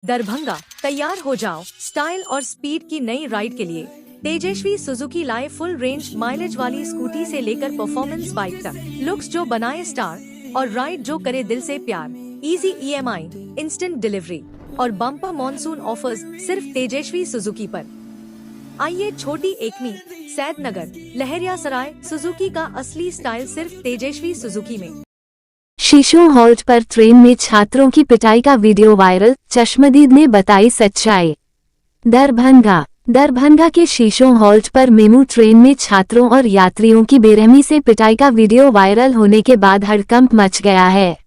दरभंगा, तैयार हो जाओ स्टाइल और स्पीड की नई राइड के लिए। तेजस्वी सुजुकी लाए फुल रेंज माइलेज वाली स्कूटी से लेकर परफॉर्मेंस बाइक तक, लुक्स जो बनाए स्टार और राइड जो करे दिल से प्यार। इजी EMI, इंस्टेंट डिलीवरी और बम्पर मॉनसून ऑफर्स सिर्फ तेजस्वी सुजुकी पर। आइए छोटी एकमी, सैदनगर, लहरियासराय, सुजुकी का असली स्टाइल सिर्फ तेजस्वी सुजुकी में। शीशों हॉल्ट पर ट्रेन में छात्रों की पिटाई का वीडियो वायरल, चश्मदीद ने बताई सच्चाई। दरभंगा के शीशों हॉल्ट पर मेमू ट्रेन में छात्रों और यात्रियों की बेरहमी से पिटाई का वीडियो वायरल होने के बाद हड़कंप मच गया है।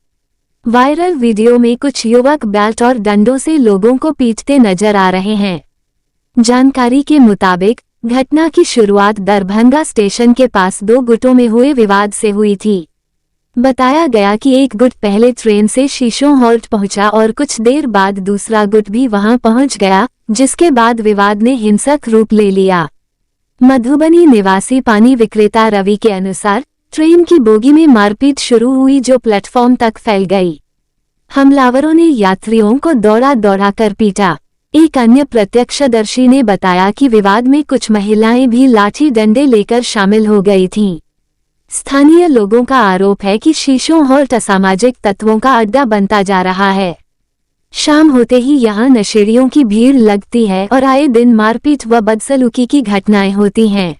वायरल वीडियो में कुछ युवक बेल्ट और डंडों से लोगों को पीटते नजर आ रहे हैं। जानकारी के मुताबिक घटना की शुरुआत दरभंगा स्टेशन के पास दो गुटों में हुए विवाद से हुई थी। बताया गया कि एक गुट पहले ट्रेन से शीशों हॉल्ट पहुंचा और कुछ देर बाद दूसरा गुट भी वहां पहुंच गया, जिसके बाद विवाद ने हिंसक रूप ले लिया। मधुबनी निवासी पानी विक्रेता रवि के अनुसार ट्रेन की बोगी में मारपीट शुरू हुई जो प्लेटफॉर्म तक फैल गई। हमलावरों ने यात्रियों को दौड़ा कर पीटा। एक अन्य प्रत्यक्षदर्शी ने बताया कि विवाद में कुछ महिलाएं भी लाठी डंडे लेकर शामिल हो गई थीं। स्थानीय लोगों का आरोप है कि शीशों हॉल्ट असामाजिक तत्वों का अड्डा बनता जा रहा है। शाम होते ही यहां नशेड़ियों की भीड़ लगती है और आए दिन मारपीट व बदसलूकी की घटनाएं होती हैं।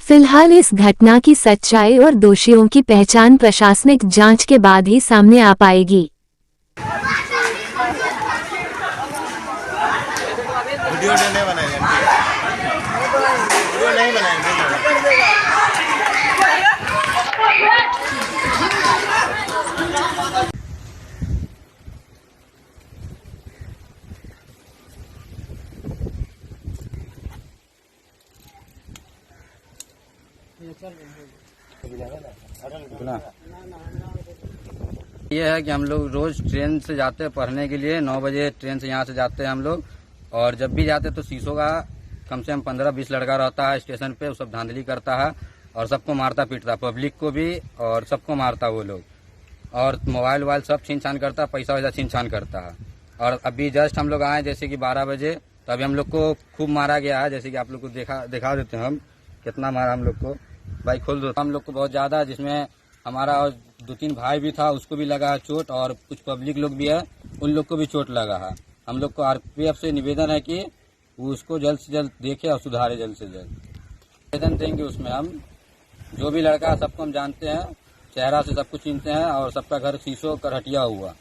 फिलहाल इस घटना की सच्चाई और दोषियों की पहचान प्रशासनिक जांच के बाद ही सामने आ पाएगी। वीडियो नहीं बनाएंगे, वीडियो नहीं बनाएंगे। ये है कि हम लोग रोज ट्रेन से जाते हैं पढ़ने के लिए। 9 बजे ट्रेन से यहाँ से जाते हैं हम लोग, और जब भी जाते तो शीशों का कम से कम 15-20 लड़का रहता है स्टेशन पे। वो सब धांधली करता है और सबको मारता पीटता, पब्लिक को भी और सबको मारता वो लोग, और मोबाइल वोबाइल सब छीन छान करता, पैसा वैसा छीन छान करता है। और अभी जस्ट हम लोग आए जैसे कि 12 बजे, तो अभी हम लोग को खूब मारा गया है। जैसे कि आप लोग को दिखा देते हैं हम कितना मारा हम लोग को। भाई खोल दो। हम लोग को बहुत ज्यादा, जिसमें हमारा 2-3 भाई भी था, उसको भी लगा है चोट, और कुछ पब्लिक लोग भी है, उन लोग को भी चोट लगा है। हम लोग को RPF से निवेदन है कि वो उसको जल्द से जल्द देखे और सुधारे जल्द से जल्द। निवेदन देंगे उसमें हम, जो भी लड़का है सबको हम जानते हैं, चेहरा से सबको चिन्हते हैं, और सबका घर शीशों करहटिया हुआ।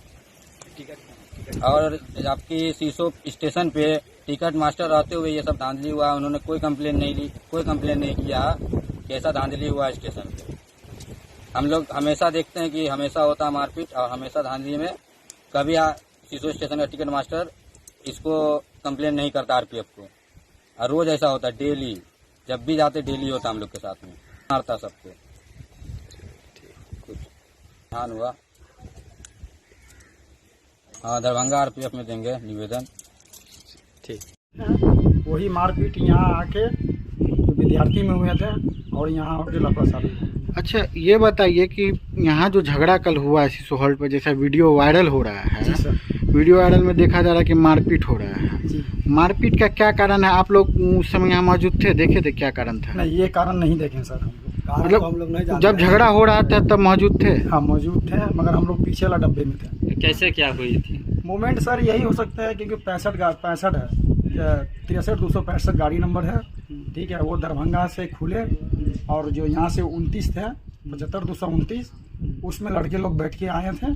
और आपकी शीशों स्टेशन पे टिकट मास्टर रहते हुए ये सब धांधली हुआ। उन्होंने कोई कंप्लेन नहीं किया कि ऐसा धांधली हुआ स्टेशन पे। हम लोग हमेशा देखते हैं कि हमेशा होता है मारपीट और हमेशा धांधली में। कभी शीशों स्टेशन का टिकट मास्टर इसको कंप्लेन नहीं करता RPF को, और रोज ऐसा होता है, डेली जब भी जाते डेली होता हम लोग के साथ में, मारता सबको। कुछ ध्यान हुआ, हाँ दरभंगा RPF में देंगे निवेदन। ठीक, वही मारपीट यहाँ आके जो विद्यार्थी में हुए थे और यहाँ आके लफड़ा। अच्छा, ये बताइए कि यहाँ जो झगड़ा कल हुआ है शीशों हॉल्ट पर, जैसा वीडियो वायरल हो रहा है, जी सर। वीडियो वायरल में देखा जा रहा है कि मारपीट हो रहा है। जी। मारपीट का क्या कारण है? आप लोग उस समय यहाँ मौजूद थे, देखे थे, क्या कारण था? नहीं, ये कारण नहीं देखे सर। मतलब हम लोग नहीं जानते। जब झगड़ा हो रहा था तब मौजूद थे? हाँ मौजूद थे, मगर हम लोग पीछे वाला डब्बे में थे। कैसे क्या हुई थी मूवमेंट सर? यही हो सकता है क्योंकि 65 है, 63-265 गाड़ी नंबर है, ठीक है। वो दरभंगा से खुले और जो यहाँ से 29 थे, 75-229, उसमें लड़के लोग बैठ के आए थे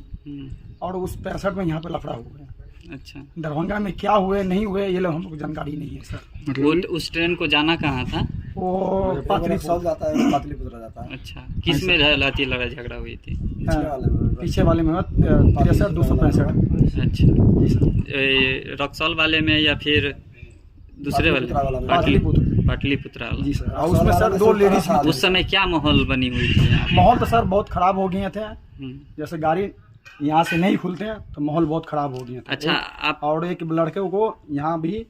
और उस 65 में यहाँ पे लफड़ा हुआ है। अच्छा, दरभंगा में क्या हुए नहीं हुए ये लोग हमको जानकारी नहीं है सर। वो उस ट्रेन को जाना कहाँ था? वो पाटलिपुत्र जाता है। अच्छा, किस में लाठी लड़ाई झगड़ा हुई थी? पीछे वाले में 63-265। अच्छा जी सर। रक्सौल वाले में या फिर दूसरे वाले? पाटलिपुत्रा वाला जी सर। और उसमें सर 2 लेडीज। उस समय क्या माहौल बनी हुई थी यहाँ? माहौल तो सर बहुत खराब हो गए थे। जैसे गाड़ी यहाँ से नहीं खुलते हैं तो माहौल बहुत खराब हो गया था। अच्छा, आप और एक लड़के को यहाँ भी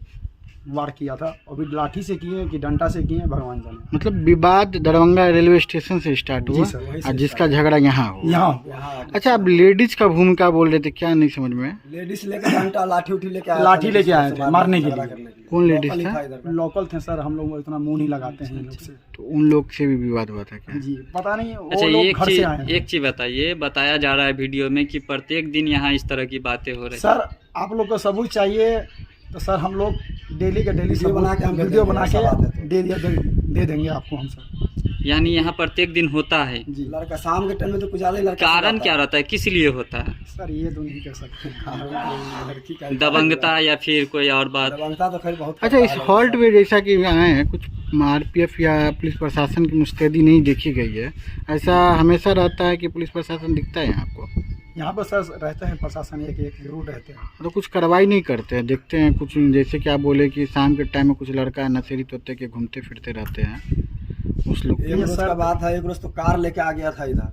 वार किया था, अभी लाठी से किए कि डंडा से किए भगवान जाने। मतलब विवाद दरभंगा रेलवे स्टेशन से स्टार्ट हुआ जी सर, वहीं से और जिसका झगड़ा यहाँ हुआ। यहाँ अच्छा, अब लेडीज का भूमिका बोल रहे थे, क्या नहीं समझ में? लेडीज लेके डंडा लाठी उठी लेके लाठी लेके आए थे मारने के लिए। कौन लेडीज था? लोकल थे सर, हम लोग इतना मुंह नहीं लगाते हैं इन लोग से। तो उन लोग से भी विवाद हुआ था क्या? जी पता नहीं, वो अच्छा, लोग घर से आए हैं। एक चीज बताइए, बताया जा रहा है वीडियो में कि प्रत्येक दिन यहाँ इस तरह की बातें हो रही है। सर आप लोग को सबूत चाहिए तो सर हम लोग डेली का डेली सबूत बना के हम वीडियो बना के दे दे देंगे आपको हम सर। यानी यहाँ प्रत्येक दिन होता है। जी लड़का शाम के टाइम में तो कुछ ज्यादा ही लड़का कारण क्या रहता है, किस लिए होता है? सर ये तो नहीं कह सकते। लड़की का दबंगता या फिर कोई और बात? दबंगता तो खैर बहुत अच्छा, इस हॉल्ट पे जैसा कि आए हैं, कुछ आरपीएफ या पुलिस प्रशासन की मुस्तैदी नहीं देखी गई है। ऐसा हमेशा रहता है कि पुलिस प्रशासन दिखता है यहाँ आपको? यहाँ पर सर रहते हैं प्रशासन, एक जरूर रहते हैं। तो कुछ कार्रवाई नहीं करते हैं? देखते हैं कुछ, जैसे कि आप बोले कि शाम के टाइम में कुछ लड़का नशेड़ी तोते के घूमते फिरते रहते हैं, उस लोग एक रोज का बात है। एक रोज तो कार लेके आ गया था इधर,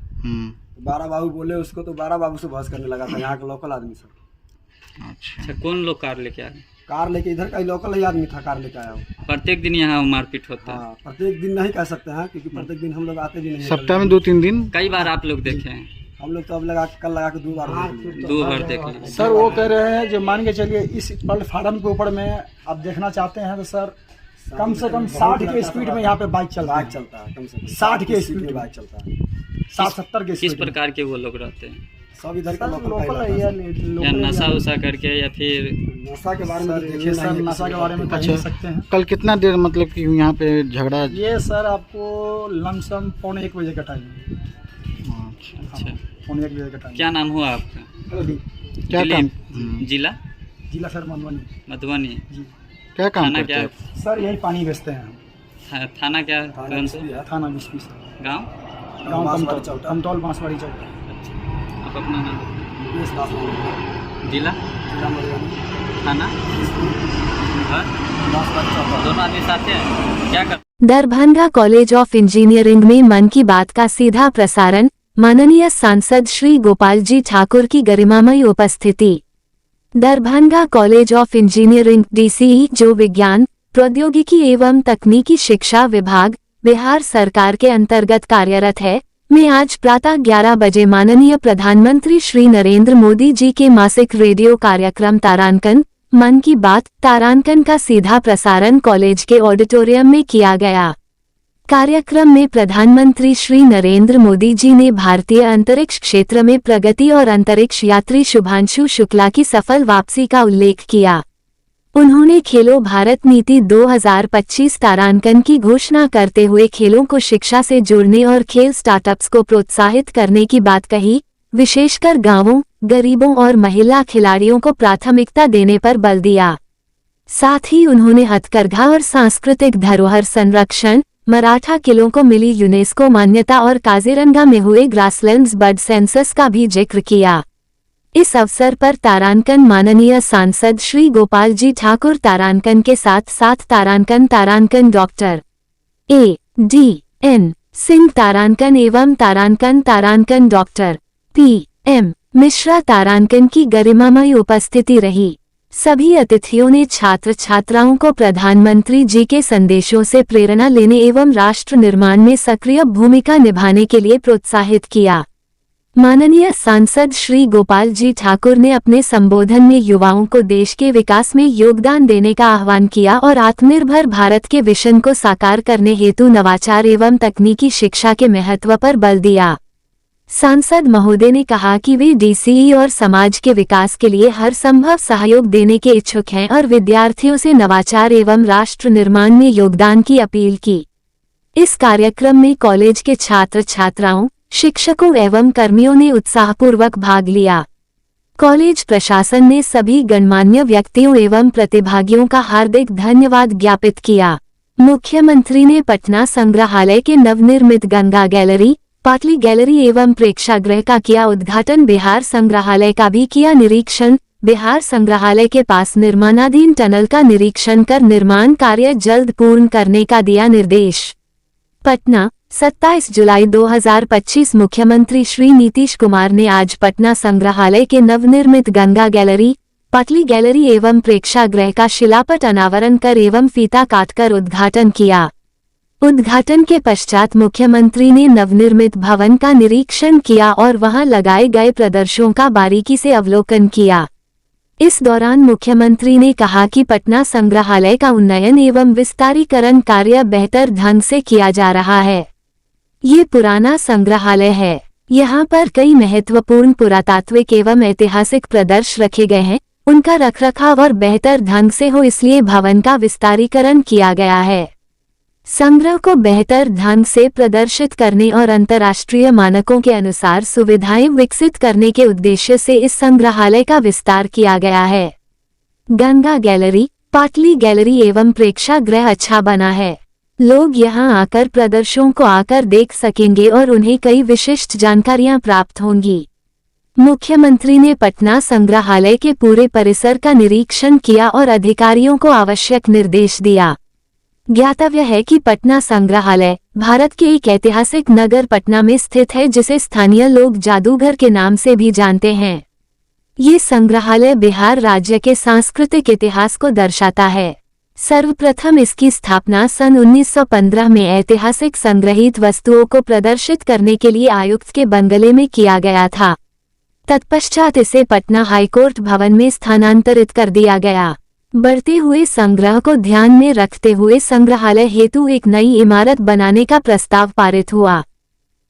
12 बाबू बोले उसको, तो 12 बाबू से बहस करने लगा था यहाँ के लोकल आदमी सब। अच्छा, कौन लोग कार लेके आए? कार लेके इधर का ही लोकल ही आदमी था, कार लेके आया वो। प्रत्येक दिन यहाँ मारपीट होता है? हाँ, प्रत्येक दिन नहीं कह सकते हैं क्योंकि प्रत्येक दिन हम लोग आते भी नहीं। सप्ताह में 2-3 दिन? कई बार आप लोग देखे हैं? हम लोग तो अब कल लगा के 2 बार देख लिए। 2 बार देख लिए। सर वो कह रहे हैं जो मान के चलिए इस प्लेटफार्म के ऊपर में आप देखना चाहते हैं तो सर कम से कम 60 के स्पीड में यहाँ पे बाइक चलता है। कम से कम 60 के स्पीड में बाइक चलता है। 60-70 के किस स्पीड। प्रकार के वो लोग रहते हैं? सब इधर का लोकल लोकल है या लोकल नशा उसा करके या फिर? नशा के बारे में तो देखिए सर नहीं, नशा के बारे में कह अच्छा। नहीं सकते हैं। कल कितना देर मतलब कि यहाँ पे झगड़ा? ये सर आपको लमसम 1:45 बजे का टाइम है। अच्छा, 1:45 बजे का टाइम। क्या नाम हुआ आपका? क्या काम? जिला? जिला सर मधुबनी। मधुबनी। जी क्या काम थाना करते क्या? हैं? सर यही पानी बेचते हैं हम। थाना क्या? कौन सा थाना बिस्पी सर। गाँव? गाँव बांसवाड़ी चौक। कमतौल बांसवाड़ी चौक। आप अपना नाम? इस पास में जिला? जिला मधुबनी, थाना? घर? बांसवाड़ी चौक। दोनों आदमी साथ हैं? क्या कर? दरभंगा कॉलेज ऑफ इंजीनियरिंग में मन की बात का सीधा प्रसारण, माननीय सांसद श्री गोपाल जी ठाकुर की गरिमामयी उपस्थिति। Darbhanga college of engineering DCE जो विज्ञान, प्रौद्योगिकी एवं तकनीकी शिक्षा विभाग, बिहार सरकार के अंतर्गत कार्यरत है, में आज प्रातः 11 बजे माननीय प्रधानमंत्री श्री नरेंद्र मोदी जी के मासिक रेडियो कार्यक्रम तारांकन मन की बात तारांकन का सीधा प्रसारण कॉलेज के ऑडिटोरियम में किया गया। कार्यक्रम में प्रधानमंत्री श्री नरेंद्र मोदी जी ने भारतीय अंतरिक्ष क्षेत्र में प्रगति और अंतरिक्ष यात्री शुभांशु शुक्ला की सफल वापसी का उल्लेख किया। उन्होंने खेलो भारत नीति 2025 तारांकन की घोषणा करते हुए खेलों को शिक्षा से जोड़ने और खेल स्टार्टअप्स को प्रोत्साहित करने की बात कही, विशेषकर गांवों, गरीबों और महिला खिलाड़ियों को प्राथमिकता देने पर बल दिया। साथ ही उन्होंने हथकरघा और सांस्कृतिक धरोहर संरक्षण, मराठा किलों को मिली यूनेस्को मान्यता और काजीरंगा में हुए ग्रासलैंड्स बर्ड सेंसस का भी जिक्र किया। इस अवसर पर तारांकन माननीय सांसद श्री गोपाल जी ठाकुर तारांकन के साथ तारांकन डॉक्टर A.D.N. सिंह तारांकन एवं तारांकन डॉक्टर P.M. मिश्रा तारांकन की गरिमामयी उपस्थिति रही। सभी अतिथियों ने छात्र छात्राओं को प्रधानमंत्री जी के संदेशों से प्रेरणा लेने एवं राष्ट्र निर्माण में सक्रिय भूमिका निभाने के लिए प्रोत्साहित किया। माननीय सांसद श्री गोपाल जी ठाकुर ने अपने संबोधन में युवाओं को देश के विकास में योगदान देने का आह्वान किया और आत्मनिर्भर भारत के विजन को साकार करने हेतु नवाचार एवं तकनीकी शिक्षा के महत्व पर बल दिया। सांसद महोदय ने कहा कि वे DCE और समाज के विकास के लिए हर संभव सहयोग देने के इच्छुक हैं और विद्यार्थियों से नवाचार एवं राष्ट्र निर्माण में योगदान की अपील की। इस कार्यक्रम में कॉलेज के छात्र छात्राओं, शिक्षकों एवं कर्मियों ने उत्साहपूर्वक भाग लिया। कॉलेज प्रशासन ने सभी गणमान्य व्यक्तियों एवं प्रतिभागियों का हार्दिक धन्यवाद ज्ञापित किया। मुख्यमंत्री ने पटना संग्रहालय के नवनिर्मित गंगा गैलरी, पाटली गैलरी एवं प्रेक्षागृह का किया उद्घाटन। बिहार संग्रहालय का भी किया निरीक्षण। बिहार संग्रहालय के पास निर्माणाधीन टनल का निरीक्षण कर निर्माण कार्य जल्द पूर्ण करने का दिया निर्देश। पटना 27 जुलाई 2025 मुख्यमंत्री श्री नीतीश कुमार ने आज पटना संग्रहालय के नवनिर्मित गंगा गैलरी, पाटली गैलरी एवं प्रेक्षागृह का शिलापट अनावरण कर एवं फीता काटकर उद्घाटन किया। उद्घाटन के पश्चात मुख्यमंत्री ने नवनिर्मित भवन का निरीक्षण किया और वहां लगाए गए प्रदर्शनों का बारीकी से अवलोकन किया। इस दौरान मुख्यमंत्री ने कहा कि पटना संग्रहालय का उन्नयन एवं विस्तारीकरण कार्य बेहतर ढंग से किया जा रहा है। ये पुराना संग्रहालय है, यहाँ पर कई महत्वपूर्ण पुरातात्विक एवं ऐतिहासिक प्रदर्शन रखे गए हैं, उनका रखरखाव और बेहतर ढंग से हो इसलिए भवन का विस्तारीकरण किया गया है। संग्रह को बेहतर ढंग से प्रदर्शित करने और अंतर्राष्ट्रीय मानकों के अनुसार सुविधाएं विकसित करने के उद्देश्य से इस संग्रहालय का विस्तार किया गया है। गंगा गैलरी, पाटली गैलरी एवं प्रेक्षागृह अच्छा बना है। लोग यहां आकर प्रदर्शनों को आकर देख सकेंगे और उन्हें कई विशिष्ट जानकारियां प्राप्त होंगी। मुख्यमंत्री ने पटना संग्रहालय के पूरे परिसर का निरीक्षण किया और अधिकारियों को आवश्यक निर्देश दिया। ज्ञातव्य है कि पटना संग्रहालय भारत के एक ऐतिहासिक नगर पटना में स्थित है, जिसे स्थानीय लोग जादूघर के नाम से भी जानते हैं। ये संग्रहालय बिहार राज्य के सांस्कृतिक इतिहास को दर्शाता है। सर्वप्रथम इसकी स्थापना सन 1915 में ऐतिहासिक संग्रहित वस्तुओं को प्रदर्शित करने के लिए आयुक्त के बंगले में किया गया था। तत्पश्चात इसे पटना हाईकोर्ट भवन में स्थानांतरित कर दिया गया। बढ़ते हुए संग्रह को ध्यान में रखते हुए संग्रहालय हेतु एक नई इमारत बनाने का प्रस्ताव पारित हुआ।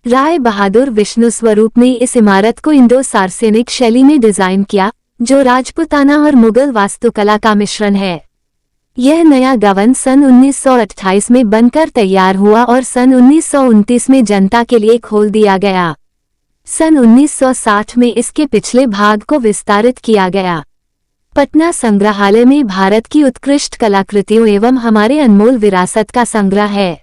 राय बहादुर विष्णु स्वरूप ने इस इमारत को इंडो सार्सेनिक शैली में डिजाइन किया, जो राजपूताना और मुगल वास्तुकला का मिश्रण है। यह नया भवन सन 1928 में बनकर तैयार हुआ और सन 1929 में जनता के लिए खोल दिया गया। सन 1960 में इसके पिछले भाग को विस्तारित किया गया। पटना संग्रहालय में भारत की उत्कृष्ट कलाकृतियों एवं हमारे अनमोल विरासत का संग्रह है।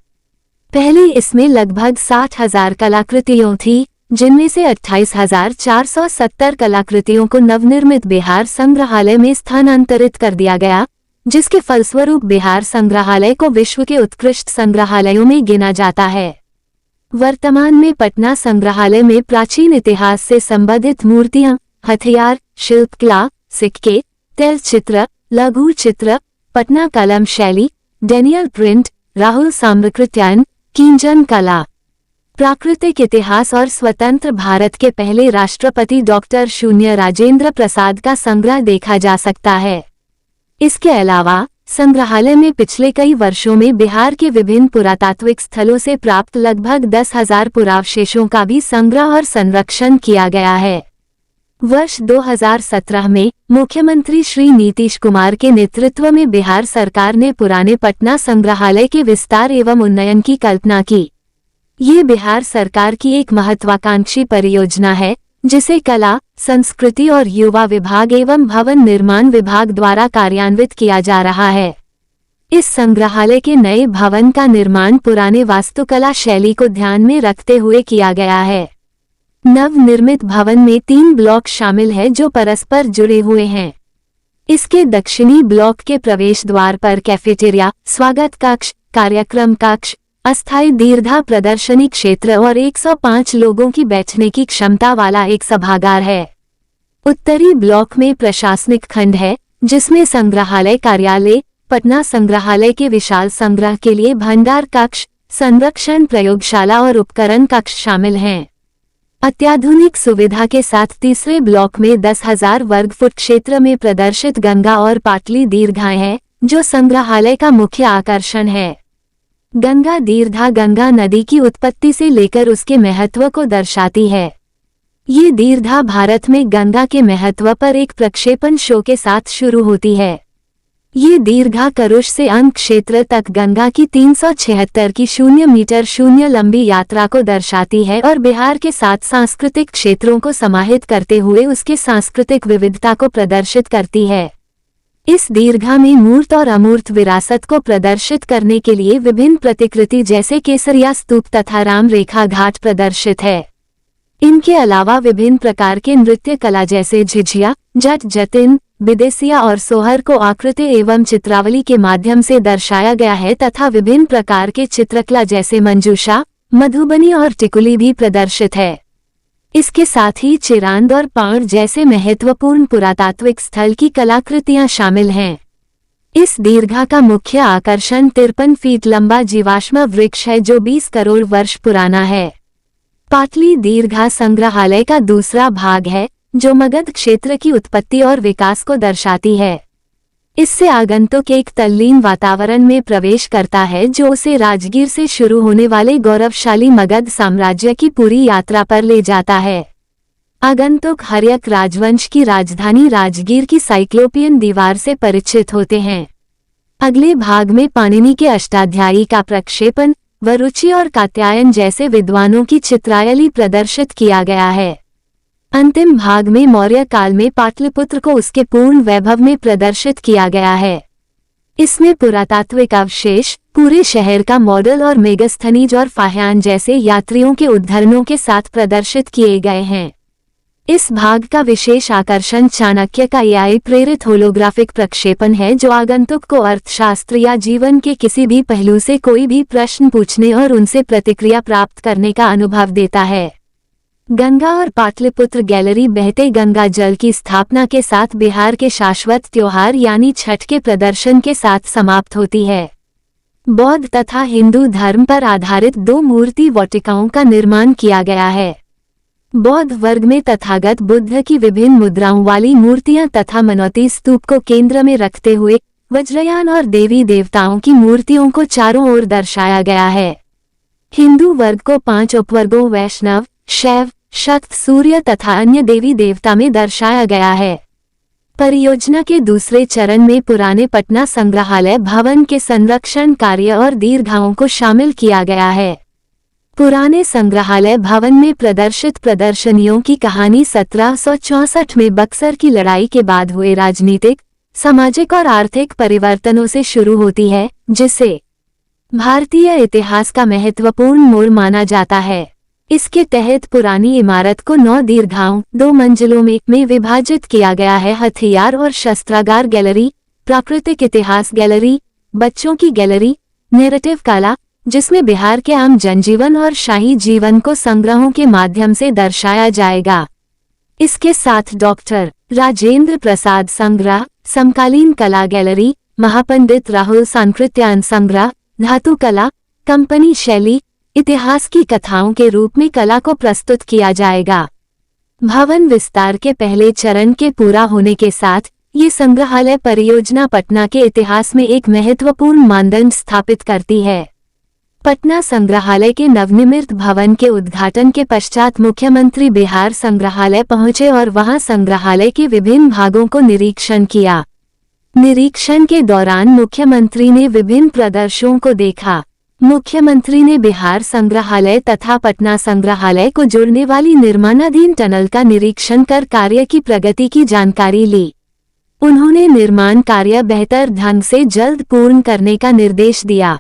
पहले इसमें लगभग 60,000 कलाकृतियों थी, जिनमें से 28,470 कलाकृतियों को नवनिर्मित बिहार संग्रहालय में स्थानांतरित कर दिया गया, जिसके फलस्वरूप बिहार संग्रहालय को विश्व के उत्कृष्ट संग्रहालयों में गिना जाता है। वर्तमान में पटना संग्रहालय में प्राचीन इतिहास से संबंधित मूर्तियां, हथियार, शिल्पकला, सिक्के, तैलचित्र, लघु चित्र, पटना कलम शैली, डेनियल प्रिंट, राहुल साम्रकृत्यायन, किंजन कला, प्राकृतिक इतिहास और स्वतंत्र भारत के पहले राष्ट्रपति डॉक्टर शून्य राजेंद्र प्रसाद का संग्रह देखा जा सकता है। इसके अलावा संग्रहालय में पिछले कई वर्षों में बिहार के विभिन्न पुरातात्विक स्थलों से प्राप्त लगभग 10,000 पुरावशेषों का भी संग्रह और संरक्षण किया गया है। वर्ष 2017 में मुख्यमंत्री श्री नीतीश कुमार के नेतृत्व में बिहार सरकार ने पुराने पटना संग्रहालय के विस्तार एवं उन्नयन की कल्पना की। ये बिहार सरकार की एक महत्वाकांक्षी परियोजना है, जिसे कला, संस्कृति और युवा विभाग एवं भवन निर्माण विभाग द्वारा कार्यान्वित किया जा रहा है। इस संग्रहालय के नए भवन का निर्माण पुराने वास्तुकला शैली को ध्यान में रखते हुए किया गया है। नवनिर्मित भवन में 3 ब्लॉक शामिल हैं, जो परस्पर जुड़े हुए हैं। इसके दक्षिणी ब्लॉक के प्रवेश द्वार पर कैफेटेरिया, स्वागत कक्ष, कार्यक्रम कक्ष, अस्थायी दीर्घा प्रदर्शनी क्षेत्र और 105 लोगों की बैठने की क्षमता वाला एक सभागार है। उत्तरी ब्लॉक में प्रशासनिक खंड है, जिसमें संग्रहालय कार्यालय, पटना संग्रहालय के विशाल संग्रह के लिए भंडार कक्ष, संरक्षण प्रयोगशाला और उपकरण कक्ष शामिल हैं। अत्याधुनिक सुविधा के साथ तीसरे ब्लॉक में 10,000 वर्ग फुट क्षेत्र में प्रदर्शित गंगा और पाटली दीर्घाएं हैं, जो संग्रहालय का मुख्य आकर्षण है। गंगा दीर्घा गंगा नदी की उत्पत्ति से लेकर उसके महत्व को दर्शाती है। ये दीर्घा भारत में गंगा के महत्व पर एक प्रक्षेपण शो के साथ शुरू होती है। ये दीर्घा करुष से अंक क्षेत्र तक गंगा की 376 की 0 मीटर 0 लंबी यात्रा को दर्शाती है और बिहार के 7 सांस्कृतिक क्षेत्रों को समाहित करते हुए उसके सांस्कृतिक विविधता को प्रदर्शित करती है। इस दीर्घा में मूर्त और अमूर्त विरासत को प्रदर्शित करने के लिए विभिन्न प्रतिकृति जैसे केसरिया स्तूप तथा राम रेखा घाट प्रदर्शित है। इनके अलावा विभिन्न प्रकार के नृत्य कला जैसे झिझिया, जट जतिन, विदेसिया और सोहर को आकृति एवं चित्रावली के माध्यम से दर्शाया गया है तथा विभिन्न प्रकार के चित्रकला जैसे मंजूषा, मधुबनी और टिकुली भी प्रदर्शित है। इसके साथ ही चिरांद और पाड़ जैसे महत्वपूर्ण पुरातात्विक स्थल की कलाकृतियां शामिल हैं। इस दीर्घा का मुख्य आकर्षण 53 फीट लंबा जीवाश्म वृक्ष है जो 20 करोड़ वर्ष पुराना है। पाटली दीर्घा संग्रहालय का दूसरा भाग है जो मगध क्षेत्र की उत्पत्ति और विकास को दर्शाती है। इससे आगंतुक एक तल्लीन वातावरण में प्रवेश करता है जो उसे राजगीर से शुरू होने वाले गौरवशाली मगध साम्राज्य की पूरी यात्रा पर ले जाता है। आगंतुक हर्यक राजवंश की राजधानी राजगीर की साइक्लोपियन दीवार से परिचित होते हैं। अगले भाग में पाणिनि के अष्टाध्यायी का प्रक्षेपण व रुचि और कात्यायन जैसे विद्वानों की चित्रायली प्रदर्शित किया गया है। अंतिम भाग में मौर्य काल में पाटलिपुत्र को उसके पूर्ण वैभव में प्रदर्शित किया गया है। इसमें पुरातात्विक अवशेष, पूरे शहर का मॉडल और मेगास्थनीज और फाह्यान जैसे यात्रियों के उद्धरणों के साथ प्रदर्शित किए गए हैं। इस भाग का विशेष आकर्षण चाणक्य का AI प्रेरित होलोग्राफिक प्रक्षेपण है जो आगंतुक को अर्थशास्त्र या जीवन के किसी भी पहलू से कोई भी प्रश्न पूछने और उनसे प्रतिक्रिया प्राप्त करने का अनुभव देता है। गंगा और पाटलिपुत्र गैलरी बहते गंगा जल की स्थापना के साथ बिहार के शाश्वत त्योहार यानी छठ के प्रदर्शन के साथ समाप्त होती है। बौद्ध तथा हिंदू धर्म पर आधारित 2 मूर्ति वाटिकाओं का निर्माण किया गया है। बौद्ध वर्ग में तथागत बुद्ध की विभिन्न मुद्राओं वाली मूर्तियां तथा मनौती स्तूप को केंद्र में रखते हुए वज्रयान और देवी देवताओं की मूर्तियों को चारों ओर दर्शाया गया है। हिंदू वर्ग को 5 उपवर्गों वैष्णव, शैव, शक्त, सूर्य तथा अन्य देवी देवता में दर्शाया गया है। परियोजना के दूसरे चरण में पुराने पटना संग्रहालय भवन के संरक्षण कार्य और दीर्घाओं को शामिल किया गया है। पुराने संग्रहालय भवन में प्रदर्शित प्रदर्शनियों की कहानी 1764 में बक्सर की लड़ाई के बाद हुए राजनीतिक, सामाजिक और आर्थिक परिवर्तनों से शुरू होती है, जिसे भारतीय इतिहास का महत्वपूर्ण मोड़ माना जाता है। इसके तहत पुरानी इमारत को 9 दीर्घाओं 2 मंजिलों में विभाजित किया गया है। हथियार और शस्त्रागार गैलरी, प्राकृतिक इतिहास गैलरी, बच्चों की गैलरी, नैरेटिव कला जिसमें बिहार के आम जनजीवन और शाही जीवन को संग्रहों के माध्यम से दर्शाया जाएगा। इसके साथ डॉक्टर राजेंद्र प्रसाद संग्रह, समकालीन कला गैलरी, महापंडित राहुल सांकृत्यायन संग्रह, धातु कला, कंपनी शैली, इतिहास की कथाओं के रूप में कला को प्रस्तुत किया जाएगा। भवन विस्तार के पहले चरण के पूरा होने के साथ ये संग्रहालय परियोजना पटना के इतिहास में एक महत्वपूर्ण मानदंड स्थापित करती है। पटना संग्रहालय के नवनिर्मित भवन के उद्घाटन के पश्चात मुख्यमंत्री बिहार संग्रहालय पहुंचे और वहां संग्रहालय के विभिन्न भागों को निरीक्षण किया। निरीक्षण के दौरान मुख्यमंत्री ने विभिन्न प्रदर्शनों को देखा। मुख्यमंत्री ने बिहार संग्रहालय तथा पटना संग्रहालय को जोड़ने वाली निर्माणाधीन टनल का निरीक्षण कर कार्य की प्रगति की जानकारी ली। उन्होंने निर्माण कार्य बेहतर ढंग से जल्द पूर्ण करने का निर्देश दिया।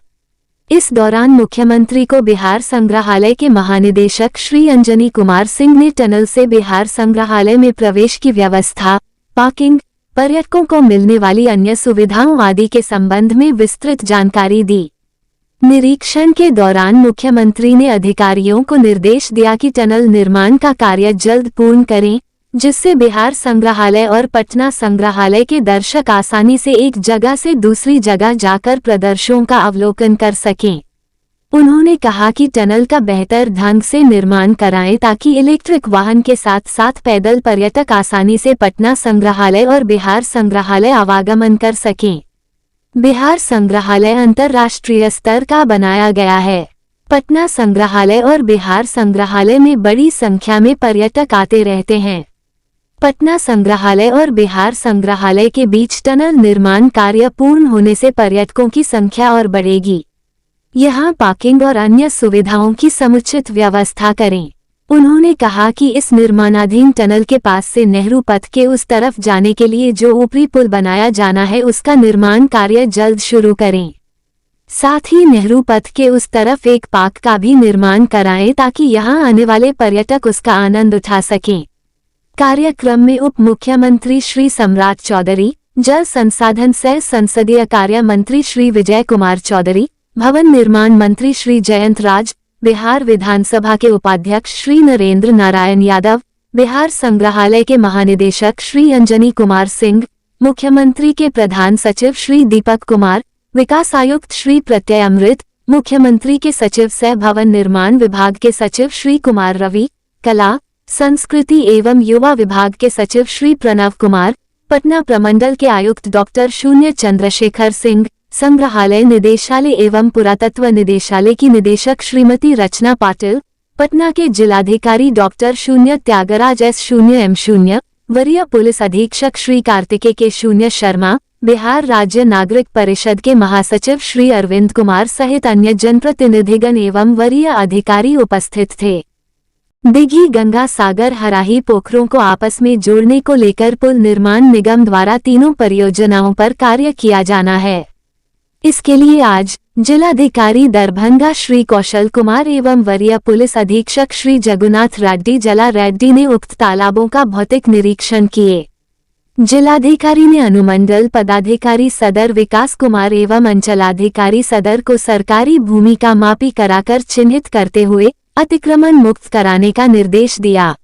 इस दौरान मुख्यमंत्री को बिहार संग्रहालय के महानिदेशक श्री अंजनी कुमार सिंह ने टनल से बिहार संग्रहालय में प्रवेश की व्यवस्था, पार्किंग, पर्यटकों को मिलने वाली अन्य सुविधाओं आदि के संबंध में विस्तृत जानकारी दी। निरीक्षण के दौरान मुख्यमंत्री ने अधिकारियों को निर्देश दिया कि टनल निर्माण का कार्य जल्द पूर्ण करें, जिससे बिहार संग्रहालय और पटना संग्रहालय के दर्शक आसानी से एक जगह से दूसरी जगह जाकर प्रदर्शनों का अवलोकन कर सकें। उन्होंने कहा कि टनल का बेहतर ढंग से निर्माण कराएं ताकि इलेक्ट्रिक वाहन के साथ साथ पैदल पर्यटक आसानी से पटना संग्रहालय और बिहार संग्रहालय आवागमन कर सकें। बिहार संग्रहालय अंतर्राष्ट्रीय स्तर का बनाया गया है। पटना संग्रहालय और बिहार संग्रहालय में बड़ी संख्या में पर्यटक आते रहते हैं। पटना संग्रहालय और बिहार संग्रहालय के बीच टनल निर्माण कार्य पूर्ण होने से पर्यटकों की संख्या और बढ़ेगी। यहाँ पार्किंग और अन्य सुविधाओं की समुचित व्यवस्था करें। उन्होंने कहा कि इस निर्माणाधीन टनल के पास से नेहरू पथ के उस तरफ जाने के लिए जो ऊपरी पुल बनाया जाना है उसका निर्माण कार्य जल्द शुरू करें। साथ ही नेहरू पथ के उस तरफ एक पार्क का भी निर्माण कराएं ताकि यहां आने वाले पर्यटक उसका आनंद उठा सकें। कार्यक्रम में उप मुख्यमंत्री श्री सम्राट चौधरी, जल संसाधन सह संसदीय कार्य मंत्री श्री विजय कुमार चौधरी, भवन निर्माण मंत्री श्री जयंत राज, बिहार विधानसभा के उपाध्यक्ष श्री नरेंद्र नारायण यादव, बिहार संग्रहालय के महानिदेशक श्री अंजनी कुमार सिंह, मुख्यमंत्री के प्रधान सचिव श्री दीपक कुमार, विकास आयुक्त श्री प्रत्यय अमृत, मुख्यमंत्री के सचिव सह भवन निर्माण विभाग के सचिव श्री कुमार रवि, कला, संस्कृति एवं युवा विभाग के सचिव श्री प्रणव कुमार, पटना प्रमंडल के आयुक्त डॉक्टर शून्य चंद्रशेखर सिंह, संग्रहालय निदेशालय एवं पुरातत्व निदेशालय की निदेशक श्रीमती रचना पाटिल, पटना के जिलाधिकारी डॉक्टर शून्य त्यागराज S0M0, वरीय पुलिस अधीक्षक श्री कार्तिकेय के शून्य शर्मा, बिहार राज्य नागरिक परिषद के महासचिव श्री अरविंद कुमार सहित अन्य जनप्रतिनिधिगण एवं वरीय अधिकारी उपस्थित थे। दिघी गंगा सागर हराही पोखरों को आपस में जोड़ने को लेकर पुल निर्माण निगम द्वारा तीनों परियोजनाओं पर कार्य किया जाना है। इसके लिए आज जिलाधिकारी दरभंगा श्री कौशल कुमार एवं वरीय पुलिस अधीक्षक श्री जगुनाथ रेड्डी जला रेड्डी ने उक्त तालाबों का भौतिक निरीक्षण किए। जिलाधिकारी ने अनुमंडल पदाधिकारी सदर विकास कुमार एवं अंचलाधिकारी सदर को सरकारी भूमि का मापी कराकर चिन्हित करते हुए अतिक्रमण मुक्त कराने का निर्देश दिया।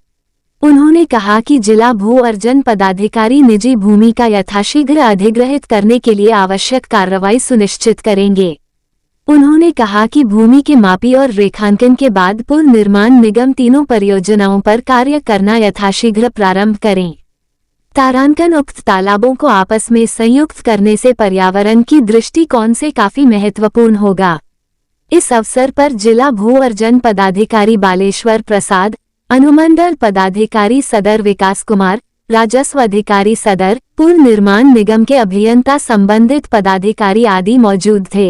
उन्होंने कहा कि जिला भू अर्जन पदाधिकारी निजी भूमि का यथाशीघ्र अधिग्रहित करने के लिए आवश्यक कार्रवाई सुनिश्चित करेंगे। उन्होंने कहा कि भूमि के मापी और रेखांकन के बाद पुल निर्माण निगम तीनों परियोजनाओं पर कार्य करना यथाशीघ्र प्रारंभ करें। तारांकन उक्त तालाबों को आपस में संयुक्त करने से पर्यावरण की दृष्टिकोण से काफी महत्वपूर्ण होगा। इस अवसर पर जिला भू अर्जन पदाधिकारी बालेश्वर प्रसाद, अनुमंडल पदाधिकारी सदर विकास कुमार, राजस्व अधिकारी सदर, पुल निर्माण निगम के अभियंता संबंधित पदाधिकारी आदि मौजूद थे।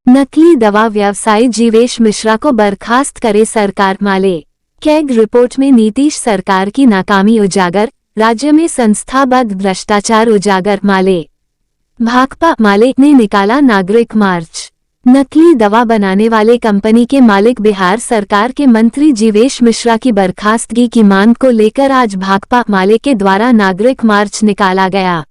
नकली दवा व्यवसायी जीवेश मिश्रा को बर्खास्त करे सरकार माले। कैग रिपोर्ट में नीतीश सरकार की नाकामी उजागर, राज्य में संस्थाबद्ध भ्रष्टाचार उजागर माले। भाकपा माले ने निकाला नागरिक मार्च। नकली दवा बनाने वाले कंपनी के मालिक बिहार सरकार के मंत्री जीवेश मिश्रा की बर्खास्तगी की मांग को लेकर आज भाकपा माले के द्वारा नागरिक मार्च निकाला गया।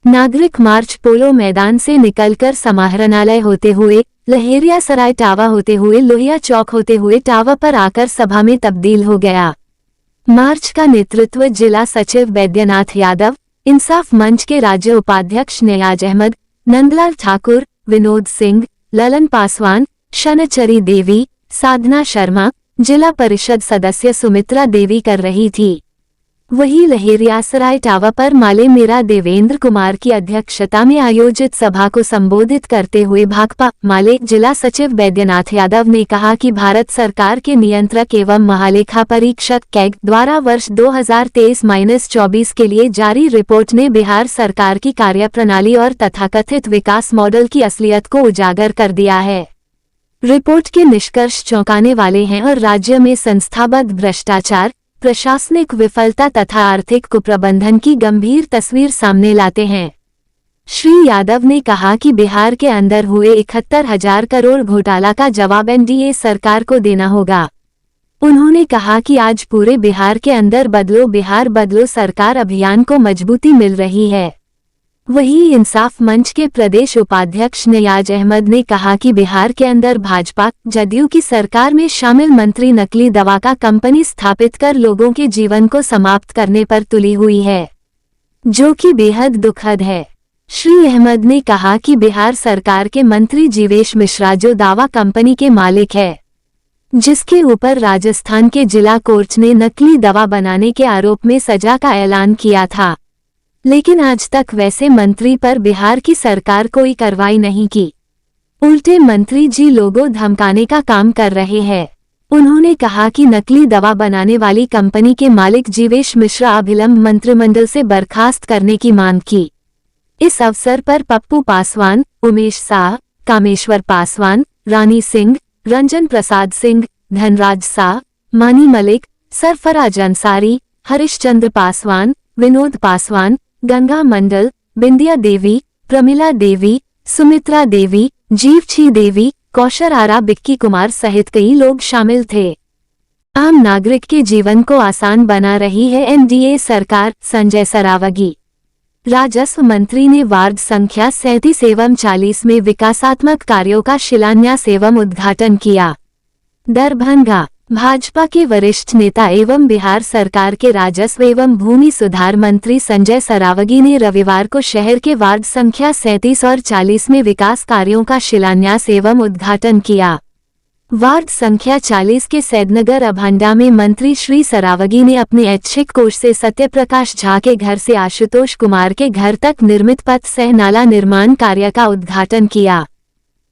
नागरिक मार्च पोलो मैदान से निकलकर समाहरणालय होते हुए, लहेरिया सराय टावा होते हुए, लोहिया चौक होते हुए टावा पर आकर सभा में तब्दील हो गया। मार्च का नेतृत्व जिला सचिव बैद्यनाथ यादव, इंसाफ मंच के राज्य उपाध्यक्ष नियाज अहमद, नंदलाल ठाकुर, विनोद सिंह, ललन पासवान, शनचरी देवी, साधना शर्मा, जिला परिषद सदस्य सुमित्रा देवी कर रही थी। वहीं लहेरियासराय टावा पर माले मेरा देवेंद्र कुमार की अध्यक्षता में आयोजित सभा को संबोधित करते हुए भाकपा माले जिला सचिव बैद्यनाथ यादव ने कहा कि भारत सरकार के नियंत्रक एवं महालेखा परीक्षक कैग द्वारा वर्ष 2023-24 के लिए जारी रिपोर्ट ने बिहार सरकार की कार्यप्रणाली और तथाकथित विकास मॉडल की असलियत को उजागर कर दिया है। रिपोर्ट के निष्कर्ष चौंकाने वाले हैं और राज्य में संस्थाबद्ध भ्रष्टाचार, प्रशासनिक विफलता तथा आर्थिक कुप्रबंधन की गंभीर तस्वीर सामने लाते हैं। श्री यादव ने कहा कि बिहार के अंदर हुए 71,000 करोड़ घोटाला का जवाब एनडीए सरकार को देना होगा। उन्होंने कहा कि आज पूरे बिहार के अंदर बदलो बिहार बदलो सरकार अभियान को मजबूती मिल रही है। वहीं इंसाफ मंच के प्रदेश उपाध्यक्ष नियाज अहमद ने कहा कि बिहार के अंदर भाजपा जदयू की सरकार में शामिल मंत्री नकली दवा का कंपनी स्थापित कर लोगों के जीवन को समाप्त करने पर तुली हुई है, जो कि बेहद दुखद है। श्री अहमद ने कहा कि बिहार सरकार के मंत्री जीवेश मिश्रा जो दावा कंपनी के मालिक है, जिसके ऊपर राजस्थान के जिला कोर्ट ने नकली दवा बनाने के आरोप में सजा का ऐलान किया था, लेकिन आज तक वैसे मंत्री पर बिहार की सरकार कोई कार्रवाई नहीं की। उल्टे मंत्री जी लोगों धमकाने का काम कर रहे हैं। उन्होंने कहा कि नकली दवा बनाने वाली कंपनी के मालिक जीवेश मिश्रा अभिलंब मंत्रिमंडल से बर्खास्त करने की मांग की। इस अवसर पर पप्पू पासवान, उमेश शाह, कामेश्वर पासवान, रानी सिंह, रंजन प्रसाद सिंह, धनराज शाह, मानी मलिक, सरफराज अंसारी, हरिश्चंद्र पासवान, विनोद पासवान, गंगा मंडल, बिंदिया देवी, प्रमिला देवी, सुमित्रा देवी, जीवछी देवी, कौशर आरा, बिक्की कुमार सहित कई लोग शामिल थे। आम नागरिक के जीवन को आसान बना रही है एनडीए सरकार, संजय सरावगी। राजस्व मंत्री ने वार्ड संख्या 37 एवं 40 में विकासात्मक कार्यों का शिलान्यास एवं उद्घाटन किया। दरभंगा। भाजपा के वरिष्ठ नेता एवं बिहार सरकार के राजस्व एवं भूमि सुधार मंत्री संजय सरावगी ने रविवार को शहर के वार्ड संख्या 37 और 40 में विकास कार्यों का शिलान्यास एवं उद्घाटन किया। वार्ड संख्या 40 के सैदनगर अभंडा में मंत्री श्री सरावगी ने अपने ऐच्छिक कोष से सत्यप्रकाश झा के घर से आशुतोष कुमार के घर तक निर्मित पथ सह नाला निर्माण कार्य का उद्घाटन किया।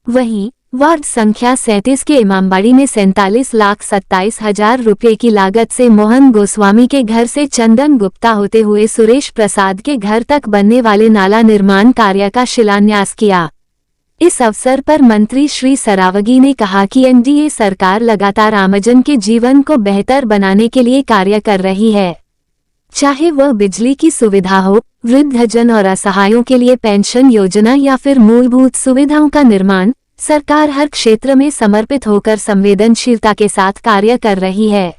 वहीं वार्ड संख्या 37 के इमामबाड़ी में 47,27,000 रुपये की लागत से मोहन गोस्वामी के घर से चंदन गुप्ता होते हुए सुरेश प्रसाद के घर तक बनने वाले नाला निर्माण कार्य का शिलान्यास किया। इस अवसर पर मंत्री श्री सरावगी ने कहा कि एनडीए सरकार लगातार आमजन के जीवन को बेहतर बनाने के लिए कार्य कर रही है, चाहे वह बिजली की सुविधा हो, वृद्धजन और असहायों के लिए पेंशन योजना या फिर मूलभूत सुविधाओं का निर्माण। सरकार हर क्षेत्र में समर्पित होकर संवेदनशीलता के साथ कार्य कर रही है।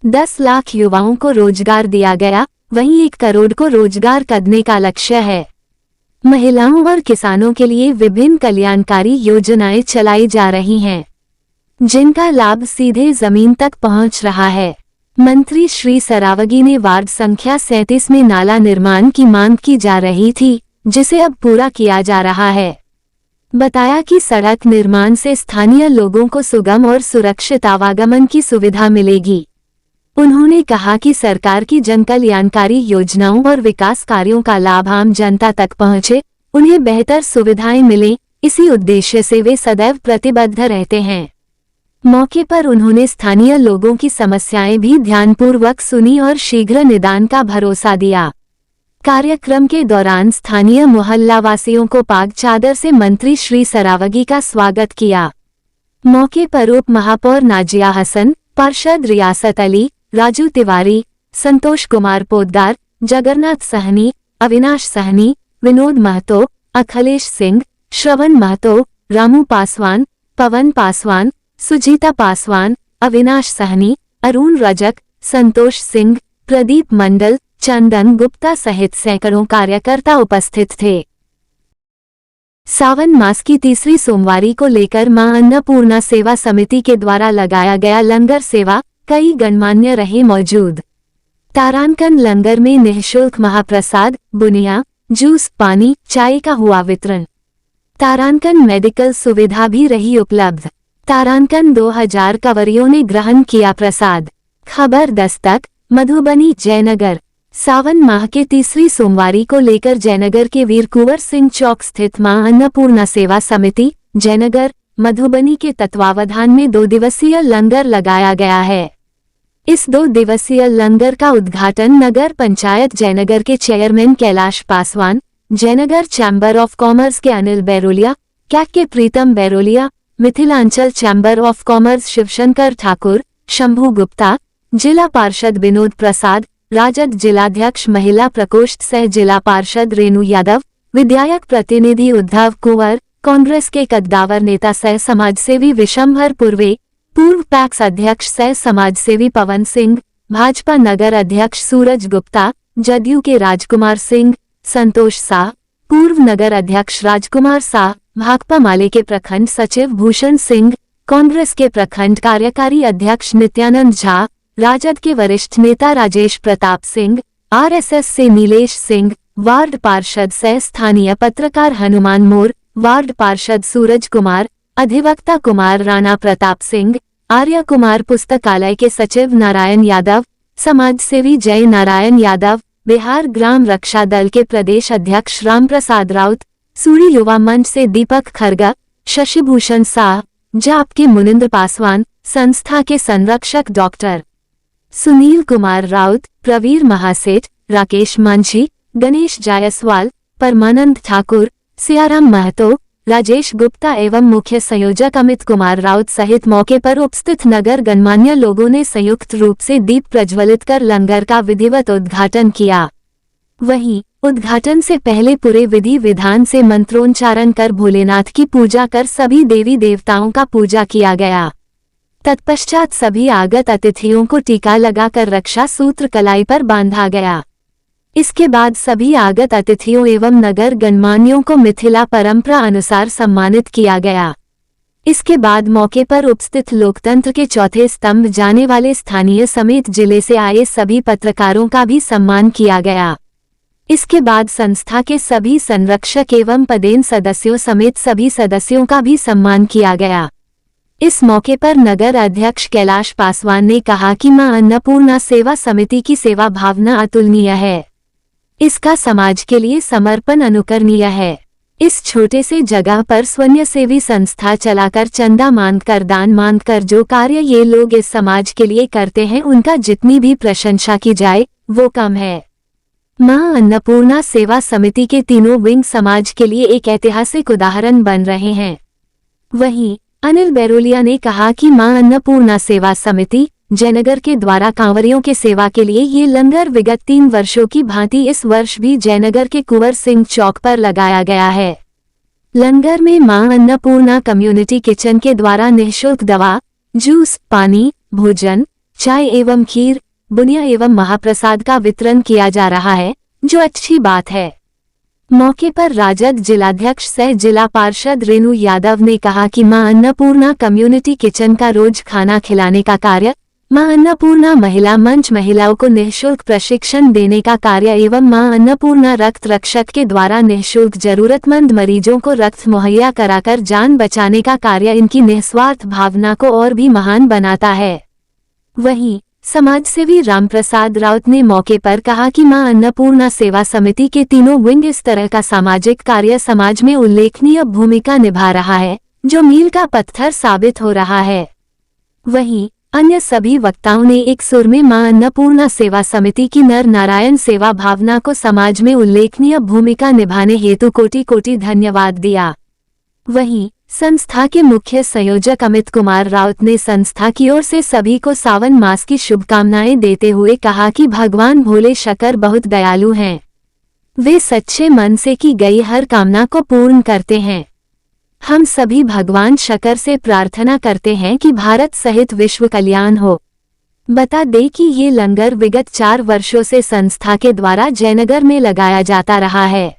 10 लाख युवाओं को रोजगार दिया गया, वहीं 1 करोड़ को रोजगार करने का लक्ष्य है। महिलाओं और किसानों के लिए विभिन्न कल्याणकारी योजनाएं चलाई जा रही हैं, जिनका लाभ सीधे जमीन तक पहुंच रहा है। मंत्री श्री सरावगी ने वार्ड संख्या 37 में नाला निर्माण की मांग की जा रही थी, जिसे अब पूरा किया जा रहा है। बताया कि सड़क निर्माण से स्थानीय लोगों को सुगम और सुरक्षित आवागमन की सुविधा मिलेगी। उन्होंने कहा कि सरकार की जन कल्याणकारी योजनाओं और विकास कार्यों का लाभ आम जनता तक पहुंचे, उन्हें बेहतर सुविधाएं मिलें, इसी उद्देश्य से वे सदैव प्रतिबद्ध रहते हैं। मौके पर उन्होंने स्थानीय लोगों की समस्याएं भी ध्यानपूर्वक सुनी और शीघ्र निदान का भरोसा दिया। कार्यक्रम के दौरान स्थानीय मोहल्लावासियों को पाग चादर से मंत्री श्री सरावगी का स्वागत किया। मौके पर उप महापौर नाजिया हसन, पार्षद रियासत अली, राजू तिवारी, संतोष कुमार पोद्दार, जगन्नाथ सहनी, अविनाश सहनी, विनोद महतो, अखिलेश सिंह, श्रवण महतो, रामू पासवान, पवन पासवान, सुजीता पासवान, अविनाश सहनी, अरुण रजक, संतोष सिंह, प्रदीप मंडल, चंदन गुप्ता सहित सैकड़ों कार्यकर्ता उपस्थित थे। सावन मास की तीसरी सोमवारी को लेकर मां अन्नपूर्णा सेवा समिति के द्वारा लगाया गया लंगर सेवा, कई गणमान्य रहे मौजूद। तारांकन लंगर में निःशुल्क महाप्रसाद, बुनिया, जूस, पानी, चाय का हुआ वितरण। तारांकन मेडिकल सुविधा भी रही उपलब्ध। तारांकन 2000 कंवरियों ने ग्रहण किया प्रसाद। खबर दस्तक, मधुबनी, जयनगर। सावन माह के तीसरी सोमवारी को लेकर जयनगर के वीर कुंवर सिंह चौक स्थित मां अन्नपूर्णा सेवा समिति, जयनगर, मधुबनी के तत्वावधान में 2 दिवसीय लंगर लगाया गया है। इस 2 दिवसीय लंगर का उद्घाटन नगर पंचायत जयनगर के chairman Kailash Paswan, Jaynagar chamber of commerce के अनिल बैरोलिया, कैक के Pritam Bairolia, Mithilanchal chamber of commerce Shivshankar Thakur, Shambhu Gupta, जिला पार्षद विनोद प्रसाद, राजद जिलाध्यक्ष महिला प्रकोष्ठ सह जिला पार्षद रेणु यादव, विधायक प्रतिनिधि उद्धव कुंवर, कांग्रेस के कद्दावर नेता सह समाजसेवी विशंभर पूर्वे, पूर्व पैक्स अध्यक्ष सह समाजसेवी पवन सिंह, भाजपा नगर अध्यक्ष सूरज गुप्ता, जदयू के राजकुमार सिंह, संतोष शाह, पूर्व नगर अध्यक्ष राजकुमार शाह, भाकपा माले के प्रखंड सचिव भूषण सिंह, कांग्रेस के प्रखंड कार्यकारी अध्यक्ष नित्यानंद झा, राजद के वरिष्ठ नेता राजेश प्रताप सिंह, आरएसएस से नीलेश सिंह, वार्ड पार्षद सह स्थानीय पत्रकार हनुमान मोर, वार्ड पार्षद सूरज कुमार, अधिवक्ता कुमार राणा प्रताप सिंह, आर्य कुमार पुस्तकालय के सचिव नारायण यादव, समाजसेवी जय नारायण यादव, बिहार ग्राम रक्षा दल के प्रदेश अध्यक्ष रामप्रसाद राउत, सूरी युवा मंच से दीपक खरगा, शशिभूषण शाह, जाप के मुनिंद्र पासवान, संस्था के संरक्षक डॉक्टर सुनील कुमार राउत, प्रवीर महासेठ, राकेश मांझी, गणेश जायसवाल, परमानंद ठाकुर, सियाराम महतो, राजेश गुप्ता एवं मुख्य संयोजक अमित कुमार राउत सहित मौके पर उपस्थित नगर गणमान्य लोगों ने संयुक्त रूप से दीप प्रज्वलित कर लंगर का विधिवत उद्घाटन किया। वहीं उद्घाटन से पहले पूरे विधि विधान से मंत्रोच्चारण कर भोलेनाथ की पूजा कर सभी देवी देवताओं का पूजा किया गया। तत्पश्चात सभी आगत अतिथियों को टीका लगाकर रक्षा सूत्र कलाई पर बांधा गया। इसके बाद सभी आगत अतिथियों एवं नगर गणमान्यों को मिथिला परंपरा अनुसार सम्मानित किया गया। इसके बाद मौके पर उपस्थित लोकतंत्र के चौथे स्तंभ जाने वाले स्थानीय समेत जिले से आए सभी पत्रकारों का भी सम्मान किया गया। इसके बाद संस्था के सभी संरक्षक एवं पदेन सदस्यों समेत सभी सदस्यों का भी सम्मान किया गया। इस मौके पर नगर अध्यक्ष कैलाश पासवान ने कहा कि मां अन्नपूर्णा सेवा समिति की सेवा भावना अतुलनीय है। इसका समाज के लिए समर्पण अनुकरणीय है। इस छोटे से जगह पर स्वयंसेवी संस्था चलाकर चंदा मांगकर दान मांगकर जो कार्य ये लोग इस समाज के लिए करते हैं उनका जितनी भी प्रशंसा की जाए वो कम है। मां अन्नपूर्णा सेवा समिति के तीनों विंग समाज के लिए एक ऐतिहासिक उदाहरण बन रहे हैं। वहीं अनिल बैरोलिया ने कहा कि मां अन्नपूर्णा सेवा समिति जयनगर के द्वारा कांवरियों के सेवा के लिए ये लंगर विगत 3 वर्षों की भांति इस वर्ष भी जयनगर के कुंवर सिंह चौक पर लगाया गया है। लंगर में मां अन्नपूर्णा कम्युनिटी किचन के द्वारा निःशुल्क दवा, जूस, पानी, भोजन, चाय एवं खीर, बुनिया एवं महाप्रसाद का वितरण किया जा रहा है, जो अच्छी बात है। मौके पर राजद जिलाध्यक्ष सह जिला पार्षद रेणु यादव ने कहा कि मां अन्नपूर्णा कम्युनिटी किचन का रोज खाना खिलाने का कार्य, मां अन्नपूर्णा महिला मंच महिलाओं को निःशुल्क प्रशिक्षण देने का कार्य एवं मां अन्नपूर्णा रक्त रक्षक के द्वारा निःशुल्क जरूरतमंद मरीजों को रक्त मुहैया कराकर जान बचाने का कार्य इनकी निस्वार्थ भावना को और भी महान बनाता है। वहीं समाजसेवी रामप्रसाद राउत ने मौके पर कहा कि मां अन्नपूर्णा सेवा समिति के तीनों विंग इस तरह का सामाजिक कार्य समाज में उल्लेखनीय भूमिका निभा रहा है, जो मील का पत्थर साबित हो रहा है। वहीं अन्य सभी वक्ताओं ने एक सुर में मां अन्नपूर्णा सेवा समिति की नर नारायण सेवा भावना को समाज में उल्लेखनीय भूमिका निभाने हेतु कोटि कोटि धन्यवाद दिया। वहीं संस्था के मुख्य संयोजक अमित कुमार राउत ने संस्था की ओर से सभी को सावन मास की शुभकामनाएं देते हुए कहा कि भगवान भोले शंकर बहुत दयालु हैं। वे सच्चे मन से की गई हर कामना को पूर्ण करते हैं। हम सभी भगवान शंकर से प्रार्थना करते हैं कि भारत सहित विश्व कल्याण हो। बता दें कि ये लंगर विगत 4 वर्षों से संस्था के द्वारा जयनगर में लगाया जाता रहा है।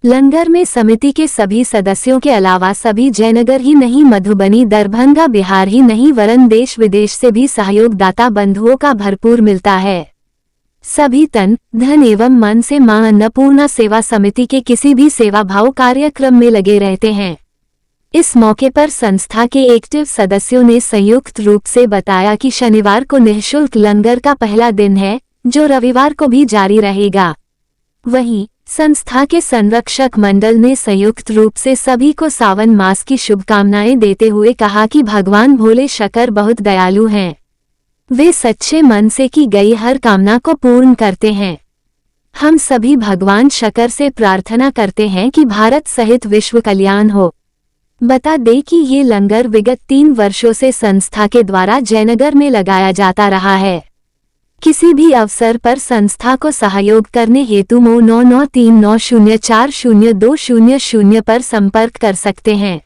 लंगर में समिति के सभी सदस्यों के अलावा सभी जयनगर ही नहीं मधुबनी दरभंगा बिहार ही नहीं वरन देश विदेश से भी सहयोगदाता बंधुओं का भरपूर मिलता है। सभी तन धन एवं मन से मां अन्नपूर्णा सेवा समिति के किसी भी सेवा भाव कार्यक्रम में लगे रहते हैं। इस मौके पर संस्था के एक्टिव सदस्यों ने संयुक्त रूप से बताया कि शनिवार को निःशुल्क लंगर का पहला दिन है, जो रविवार को भी जारी रहेगा। वहीं संस्था के संरक्षक मंडल ने संयुक्त रूप से सभी को सावन मास की शुभकामनाएं देते हुए कहा कि भगवान भोले शंकर बहुत दयालु हैं। वे सच्चे मन से की गई हर कामना को पूर्ण करते हैं। हम सभी भगवान शंकर से प्रार्थना करते हैं कि भारत सहित विश्व कल्याण हो। बता दें कि ये लंगर विगत 3 वर्षों से संस्था के द्वारा जयनगर में लगाया जाता रहा है। किसी भी अवसर पर संस्था को सहयोग करने हेतु 9939040200 पर संपर्क कर सकते हैं।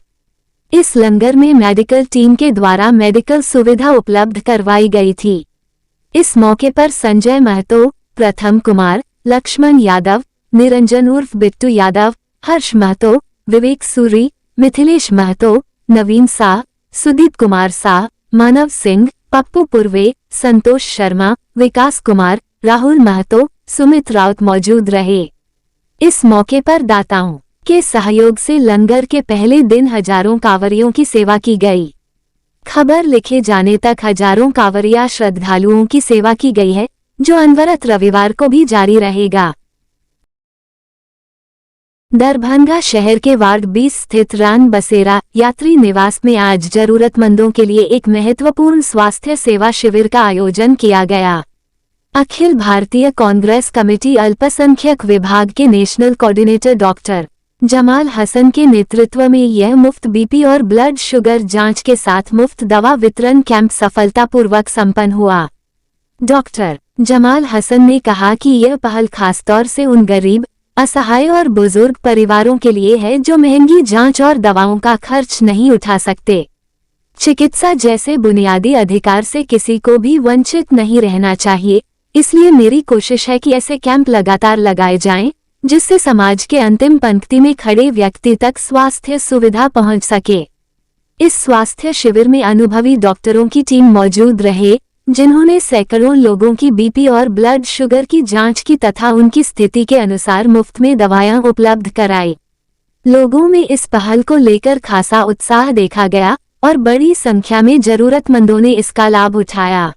इस लंगर में मेडिकल टीम के द्वारा मेडिकल सुविधा उपलब्ध करवाई गई थी। इस मौके पर संजय महतो, प्रथम कुमार, लक्ष्मण यादव, निरंजन उर्फ बिट्टू यादव, हर्ष महतो, विवेक सूरी, मिथिलेश महतो, नवीन शाह, सुदीप कुमार शाह, मानव सिंह, पप्पू पुरवे, संतोष शर्मा, विकास कुमार, राहुल महतो, सुमित राउत मौजूद रहे। इस मौके पर दाताओं के सहयोग से लंगर के पहले दिन हजारों कांवरियों की सेवा की गई। खबर लिखे जाने तक हजारों कांवरिया श्रद्धालुओं की सेवा की गई है, जो अनवरत रविवार को भी जारी रहेगा। दरभंगा शहर के वार्ड 20 स्थित रान बसेरा यात्री निवास में आज जरूरतमंदों के लिए एक महत्वपूर्ण स्वास्थ्य सेवा शिविर का आयोजन किया गया। अखिल भारतीय कांग्रेस कमेटी अल्पसंख्यक विभाग के national coordinator doctor Jamal Hasan के नेतृत्व में यह मुफ्त बीपी और ब्लड शुगर जांच के साथ मुफ्त दवा वितरण कैंप सफलतापूर्वक संपन्न हुआ। डॉक्टर जमाल हसन ने कहा कि यह पहल खासतौर से उन गरीब, असहाय और बुजुर्ग परिवारों के लिए है जो महंगी जांच और दवाओं का खर्च नहीं उठा सकते। चिकित्सा जैसे बुनियादी अधिकार से किसी को भी वंचित नहीं रहना चाहिए, इसलिए मेरी कोशिश है कि ऐसे कैंप लगातार लगाए जाएं, जिससे समाज के अंतिम पंक्ति में खड़े व्यक्ति तक स्वास्थ्य सुविधा पहुंच सके। इस स्वास्थ्य शिविर में अनुभवी डॉक्टरों की टीम मौजूद रहे, जिन्होंने सैकड़ों लोगों की बीपी और ब्लड शुगर की जांच की तथा उनकी स्थिति के अनुसार मुफ्त में दवाएं उपलब्ध कराई। लोगों में इस पहल को लेकर खासा उत्साह देखा गया और बड़ी संख्या में जरूरतमंदों ने इसका लाभ उठाया।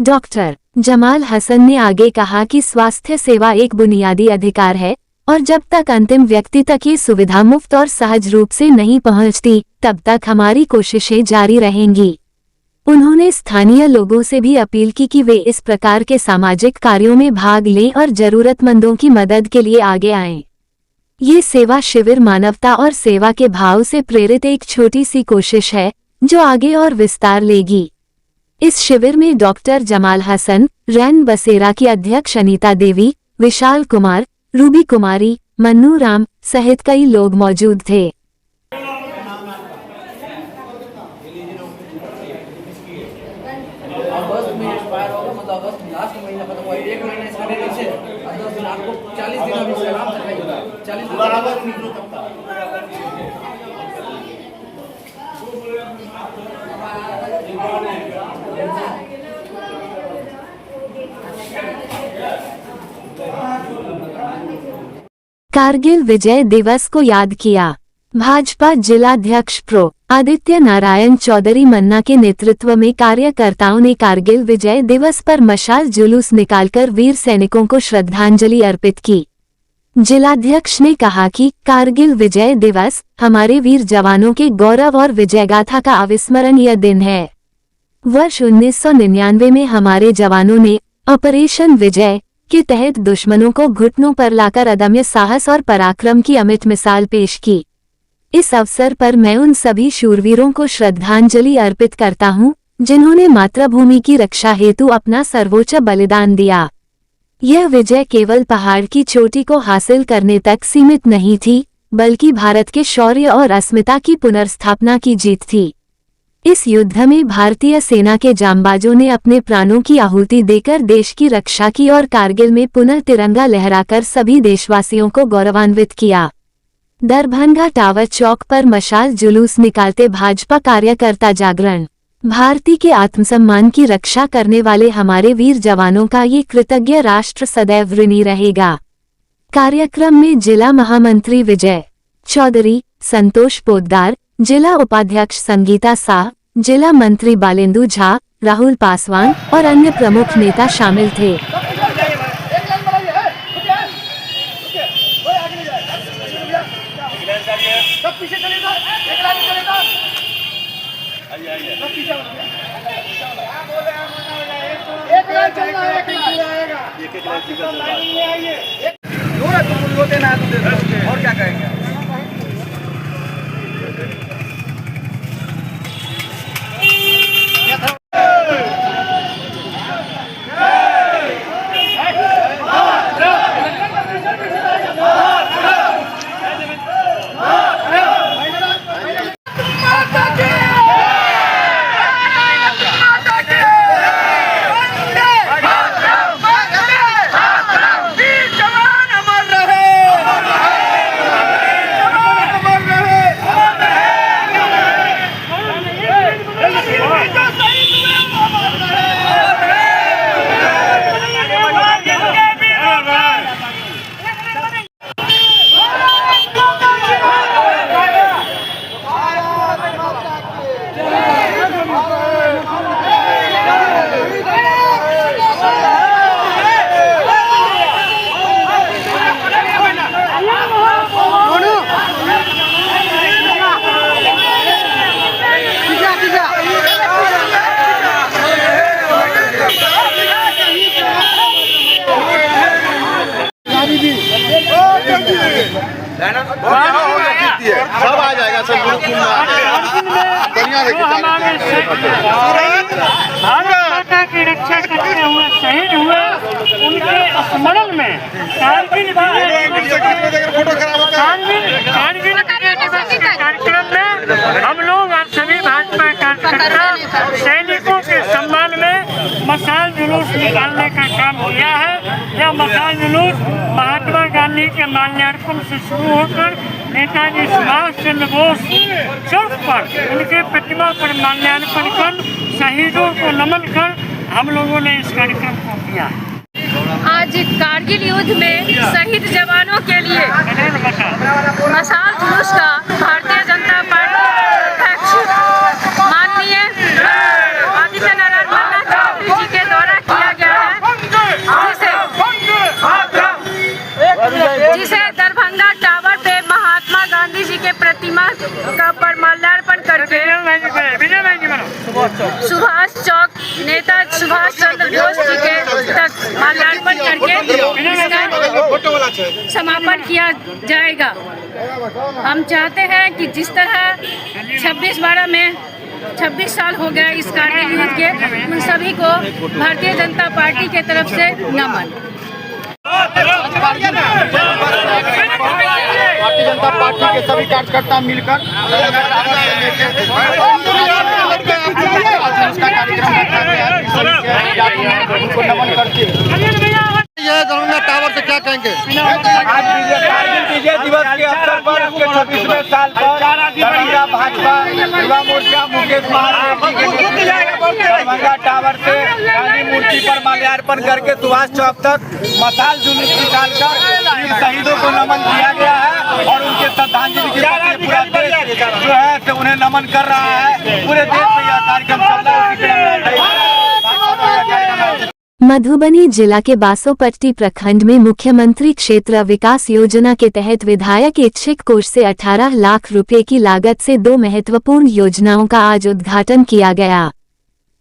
डॉक्टर जमाल हसन ने आगे कहा कि स्वास्थ्य सेवा एक बुनियादी अधिकार है और जब तक अंतिम व्यक्ति तक ये सुविधा मुफ्त और सहज रूप से नहीं पहुंचती, तब तक हमारी कोशिशें जारी रहेंगी। उन्होंने स्थानीय लोगों से भी अपील की कि वे इस प्रकार के सामाजिक कार्यों में भाग लें और जरूरतमंदों की मदद के लिए आगे आएं। ये सेवा शिविर मानवता और सेवा के भाव से प्रेरित एक छोटी सी कोशिश है, जो आगे और विस्तार लेगी। इस शिविर में डॉक्टर जमाल हसन, रैन बसेरा की अध्यक्ष अनीता देवी, विशाल कुमार, रूबी कुमारी, मन्नू राम सहित कई लोग मौजूद थे। कारगिल विजय दिवस को याद किया। भाजपा जिलाध्यक्ष प्रो आदित्य नारायण चौधरी मन्ना के नेतृत्व में कार्यकर्ताओं ने कारगिल विजय दिवस पर मशाल जुलूस निकालकर वीर सैनिकों को श्रद्धांजलि अर्पित की। जिलाध्यक्ष ने कहा कि कारगिल विजय दिवस हमारे वीर जवानों के गौरव और विजयगाथा का अविस्मरणीय दिन है। वर्ष 1999 में हमारे जवानों ने ऑपरेशन विजय के तहत दुश्मनों को घुटनों पर लाकर अदम्य साहस और पराक्रम की अमिट मिसाल पेश की। इस अवसर पर मैं उन सभी शूरवीरों को श्रद्धांजलि अर्पित करता हूं, जिन्होंने मातृभूमि की रक्षा हेतु अपना सर्वोच्च बलिदान दिया। यह विजय केवल पहाड़ की चोटी को हासिल करने तक सीमित नहीं थी, बल्कि भारत के शौर्य और अस्मिता की पुनर्स्थापना की जीत थी। इस युद्ध में भारतीय सेना के जांबाजों ने अपने प्राणों की आहुति देकर देश की रक्षा की और कारगिल में पुनः तिरंगा लहराकर सभी देशवासियों को गौरवान्वित किया। दरभंगा टावर चौक पर मशाल जुलूस निकालते भाजपा कार्यकर्ता जागरण भारती के आत्मसम्मान की रक्षा करने वाले हमारे वीर जवानों का ये कृतज्ञ राष्ट्र सदैव ऋणी रहेगा। कार्यक्रम में जिला महामंत्री विजय चौधरी, संतोष पोद्दार, जिला उपाध्यक्ष संगीता शाह, जिला मंत्री बालेंदु झा, राहुल पासवान और अन्य प्रमुख नेता शामिल थे। और क्या कहेंगे? सब आ जाएगा, सब माता की रक्षा करते हुए शहीद हुए, उनके स्मरण में कारगिल कार्यक्रम में हम लोग आज सभी भाजपा कार्यकर्ता सैनिकों के सम्मान में मशाल जुलूस निकालने का काम किया है। यह मसाल जुलूस महात्मा गांधी के माल्यार्पण से शुरू होकर नेताजी सुभाष चंद्र बोस चौक पर उनके प्रतिमा पर माल्यार्पण कर शहीदों को नमन कर हम लोगों ने इस कार्यक्रम को किया। आज कारगिल युद्ध में शहीद जवानों के लिए मसाल जुलूस का भारतीय जनता पार्टी अध्यक्ष माननीय आदित्य नारायण मल्ला जी के द्वारा किया गया है, जिसे दरभंगा टावर पे महात्मा गांधी जी के प्रतिमा का पर माल्यार्पण करके सुभाष चौक नेता सुभाष चंद्र बोस जी के तक माल्यार्पण करके समापन किया जाएगा। हम चाहते हैं कि जिस तरह 26/12 में 26 साल हो गया इस कारगिल युद्ध के, उन सभी को भारतीय जनता पार्टी के तरफ से नमन। भारतीय जनता पार्टी के सभी कार्यकर्ता मिलकर उनको नमन करते हैं। यह दरभंगा टावर से क्या कहेंगे? आज कारगिल विजय दिवस के अवसर पर उसके 26वें साल पर भाजपा युवा मोर्चा मुकेश दरभंगा टावर से गांधी मूर्ति पर माल्यार्पण करके सुभाष चौक तक मसाल जुलूस निकालकर शहीदों को नमन किया गया है और उनके श्रद्धांजलि के प्रति पूरा देश जो है से उन्हें नमन कर रहा है। पूरे देश में यह कार्यक्रम चल रहा है। मधुबनी जिला के बासोपट्टी प्रखंड में मुख्यमंत्री क्षेत्र विकास योजना के तहत विधायक इच्छिक कोष से 18 लाख रुपए की लागत से 2 महत्वपूर्ण योजनाओं का आज उद्घाटन किया गया।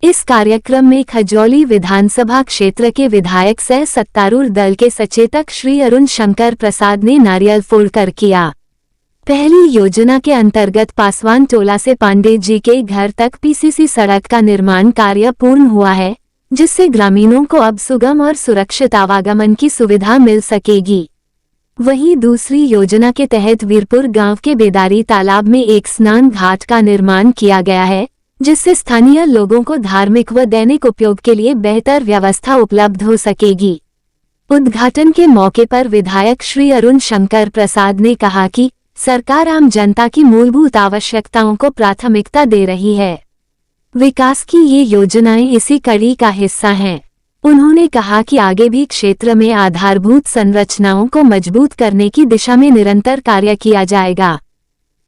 इस कार्यक्रम में खजौली विधानसभा क्षेत्र के विधायक सह सत्तारूढ़ दल के सचेतक श्री अरुण शंकर प्रसाद ने नारियल फोड़कर किया। पहली योजना के अंतर्गत पासवान टोला से पांडे जी के घर तक पीसीसी सड़क का निर्माण कार्य पूर्ण हुआ है, जिससे ग्रामीणों को अब सुगम और सुरक्षित आवागमन की सुविधा मिल सकेगी। वहीं दूसरी योजना के तहत वीरपुर गांव के बेदारी तालाब में एक स्नान घाट का निर्माण किया गया है, जिससे स्थानीय लोगों को धार्मिक व दैनिक उपयोग के लिए बेहतर व्यवस्था उपलब्ध हो सकेगी। उद्घाटन के मौके पर विधायक श्री अरुण शंकर प्रसाद ने कहा कि सरकार आम जनता की मूलभूत आवश्यकताओं को प्राथमिकता दे रही है। विकास की ये योजनाएं इसी कड़ी का हिस्सा हैं। उन्होंने कहा कि आगे भी क्षेत्र में आधारभूत संरचनाओं को मजबूत करने की दिशा में निरंतर कार्य किया जाएगा।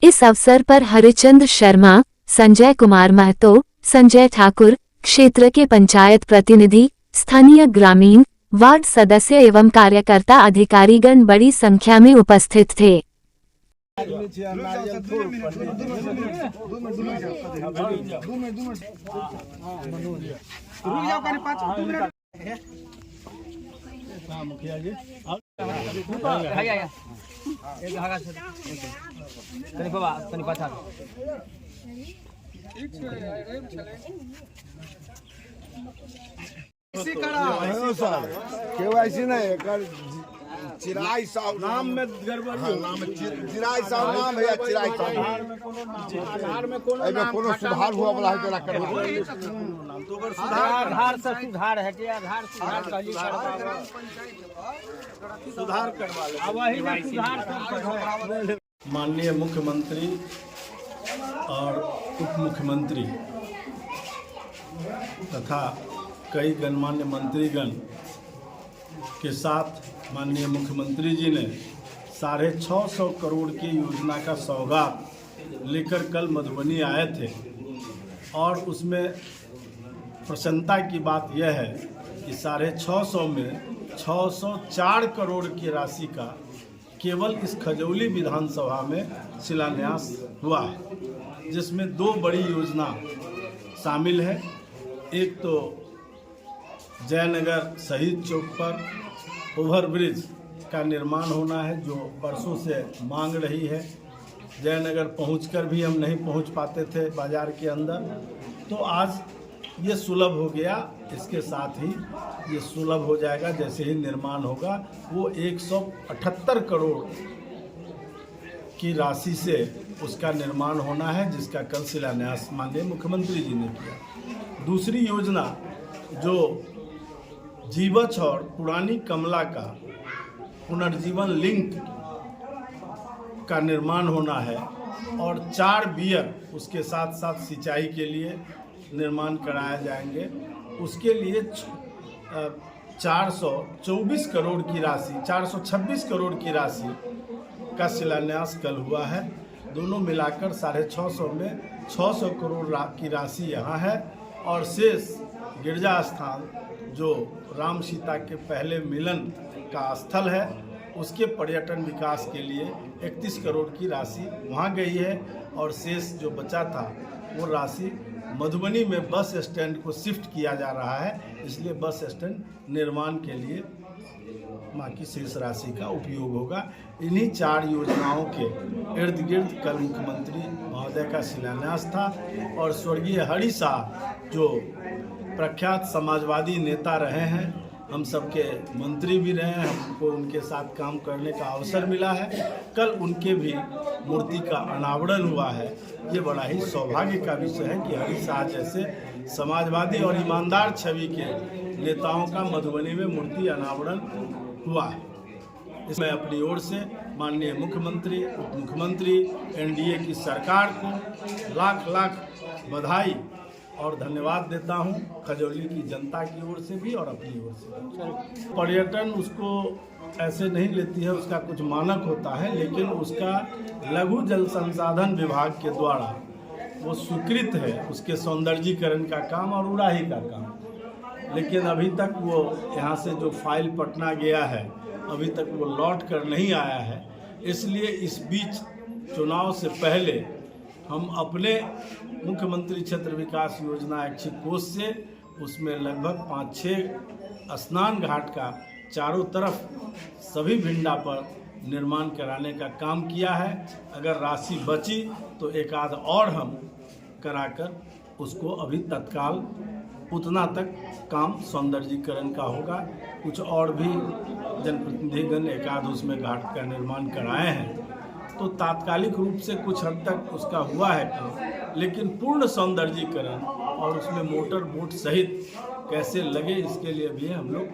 इस अवसर पर हरिचंद्र शर्मा, संजय कुमार महतो, संजय ठाकुर, क्षेत्र के पंचायत प्रतिनिधि, स्थानीय ग्रामीण, वार्ड सदस्य एवं कार्यकर्ता अधिकारीगण बड़ी संख्या में उपस्थित थे। केवाईसी नहीं चिराई साहब नाम में गड़बड़ी नाम चिराई साहब नाम है चिराई साहब आधार में कोनो सुधार हुआ वाला है तेरा करवा तो अगर आधार से सुधार है कि आधार सुधार कहली सुधार करवा ले वही में सुधार। माननीय मुख्यमंत्री और उप मुख्यमंत्री तथा कई गणमान्य मंत्रीगण के साथ माननीय मुख्यमंत्री जी ने 650 करोड़ की योजना का सौगात लेकर कल मधुबनी आए थे और उसमें प्रसन्नता की बात यह है कि 650 में 604 करोड़ की राशि का केवल इस खजौली विधानसभा में शिलान्यास हुआ है, जिसमें 2 बड़ी योजना शामिल है। एक तो जयनगर शहीद चौक पर ओवरब्रिज का निर्माण होना है, जो वर्षों से मांग रही है। जयनगर पहुंचकर भी हम नहीं पहुंच पाते थे बाज़ार के अंदर, तो आज ये सुलभ हो गया। इसके साथ ही ये सुलभ हो जाएगा जैसे ही निर्माण होगा। वो 178 करोड़ की राशि से उसका निर्माण होना है, जिसका कल शिलान्यास माननीय मुख्यमंत्री जी ने किया। दूसरी योजना जो जीवछ और पुरानी कमला का पुनर्जीवन लिंक का निर्माण होना है और 4 बियर उसके साथ साथ सिंचाई के लिए निर्माण कराए जाएंगे। उसके लिए 424 करोड़ की राशि 426 करोड़ की राशि का शिलान्यास कल हुआ है। दोनों मिलाकर 650 में 600 करोड़ की राशि यहाँ है और शेष गिरजा स्थान जो राम सीता के पहले मिलन का स्थल है उसके पर्यटन विकास के लिए 31 करोड़ की राशि वहाँ गई है और शेष जो बचा था वो राशि मधुबनी में बस स्टैंड को शिफ्ट किया जा रहा है, इसलिए बस स्टैंड निर्माण के लिए बाकी शेष राशि का उपयोग होगा। इन्हीं 4 योजनाओं के इर्द गिर्द कल मुख्यमंत्री महोदय का शिलान्यास था और स्वर्गीय हरि शाह जो प्रख्यात समाजवादी नेता रहे हैं, हम सबके मंत्री भी रहे हैं, हमको उनके साथ काम करने का अवसर मिला है। कल उनके भी मूर्ति का अनावरण हुआ है। ये बड़ा ही सौभाग्य का विषय है कि हरि शाह जैसे समाजवादी और ईमानदार छवि के नेताओं का मधुबनी में मूर्ति अनावरण हुआ है। इसमें अपनी ओर से माननीय मुख्यमंत्री, उप मुख्यमंत्री, एनडीए की सरकार को लाख लाख बधाई और धन्यवाद देता हूं, खजौली की जनता की ओर से भी और अपनी ओर से। पर्यटन उसको ऐसे नहीं लेती है, उसका कुछ मानक होता है, लेकिन उसका लघु जल संसाधन विभाग के द्वारा वो स्वीकृत है, उसके सौंदर्यीकरण का काम और उड़ाही का काम। लेकिन अभी तक वो यहाँ से जो फाइल पटना गया है अभी तक वो लौट कर नहीं आया है। इसलिए इस बीच चुनाव से पहले हम अपने मुख्यमंत्री क्षेत्र विकास योजना ऐच्छिक कोष से उसमें लगभग 5-6 स्नान घाट का चारों तरफ सभी भिंडा पर निर्माण कराने का काम किया है। अगर राशि बची तो एक आध और हम कराकर उसको अभी तत्काल उतना तक काम सौंदर्यीकरण का होगा। कुछ और भी जनप्रतिनिधिगण एक आध उसमें घाट का निर्माण कराए हैं, तो तात्कालिक रूप से कुछ हद तक उसका हुआ है काम, लेकिन पूर्ण सौंदर्यीकरण और उसमें मोटर बोट सहित कैसे लगे इसके लिए भी हम लोग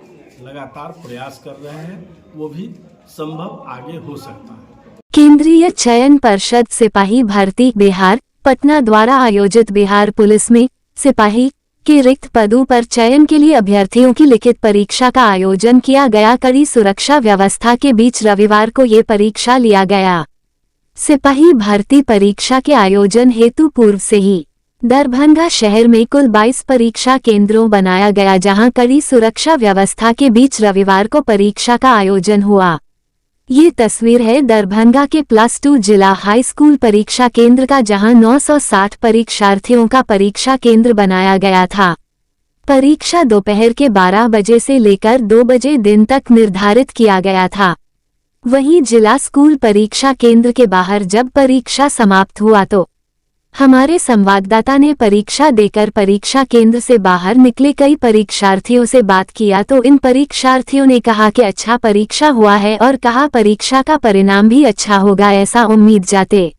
लगातार प्रयास कर रहे हैं। वो भी संभव आगे हो सकता है। केंद्रीय चयन परिषद सिपाही भर्ती बिहार पटना द्वारा आयोजित बिहार पुलिस में सिपाही के रिक्त पदों पर चयन के लिए अभ्यर्थियों की लिखित परीक्षा का आयोजन किया गया। कड़ी सुरक्षा व्यवस्था के बीच रविवार को ये परीक्षा लिया गया। सिपाही भर्ती परीक्षा के आयोजन हेतु पूर्व से ही दरभंगा शहर में कुल 22 परीक्षा केंद्रों बनाया गया, जहां कड़ी सुरक्षा व्यवस्था के बीच रविवार को परीक्षा का आयोजन हुआ। ये तस्वीर है दरभंगा के +2 जिला हाई स्कूल परीक्षा केंद्र का, जहां 960 परीक्षार्थियों का परीक्षा केंद्र बनाया गया था। परीक्षा दोपहर के 12 बजे से लेकर 2 बजे दिन तक निर्धारित किया गया था। वहीं जिला स्कूल परीक्षा केंद्र के बाहर जब परीक्षा समाप्त हुआ तो हमारे संवाददाता ने परीक्षा देकर परीक्षा केंद्र से बाहर निकले कई परीक्षार्थियों से बात किया, तो इन परीक्षार्थियों ने कहा कि अच्छा परीक्षा हुआ है और कहा परीक्षा का परिणाम भी अच्छा होगा, ऐसा उम्मीद जाते।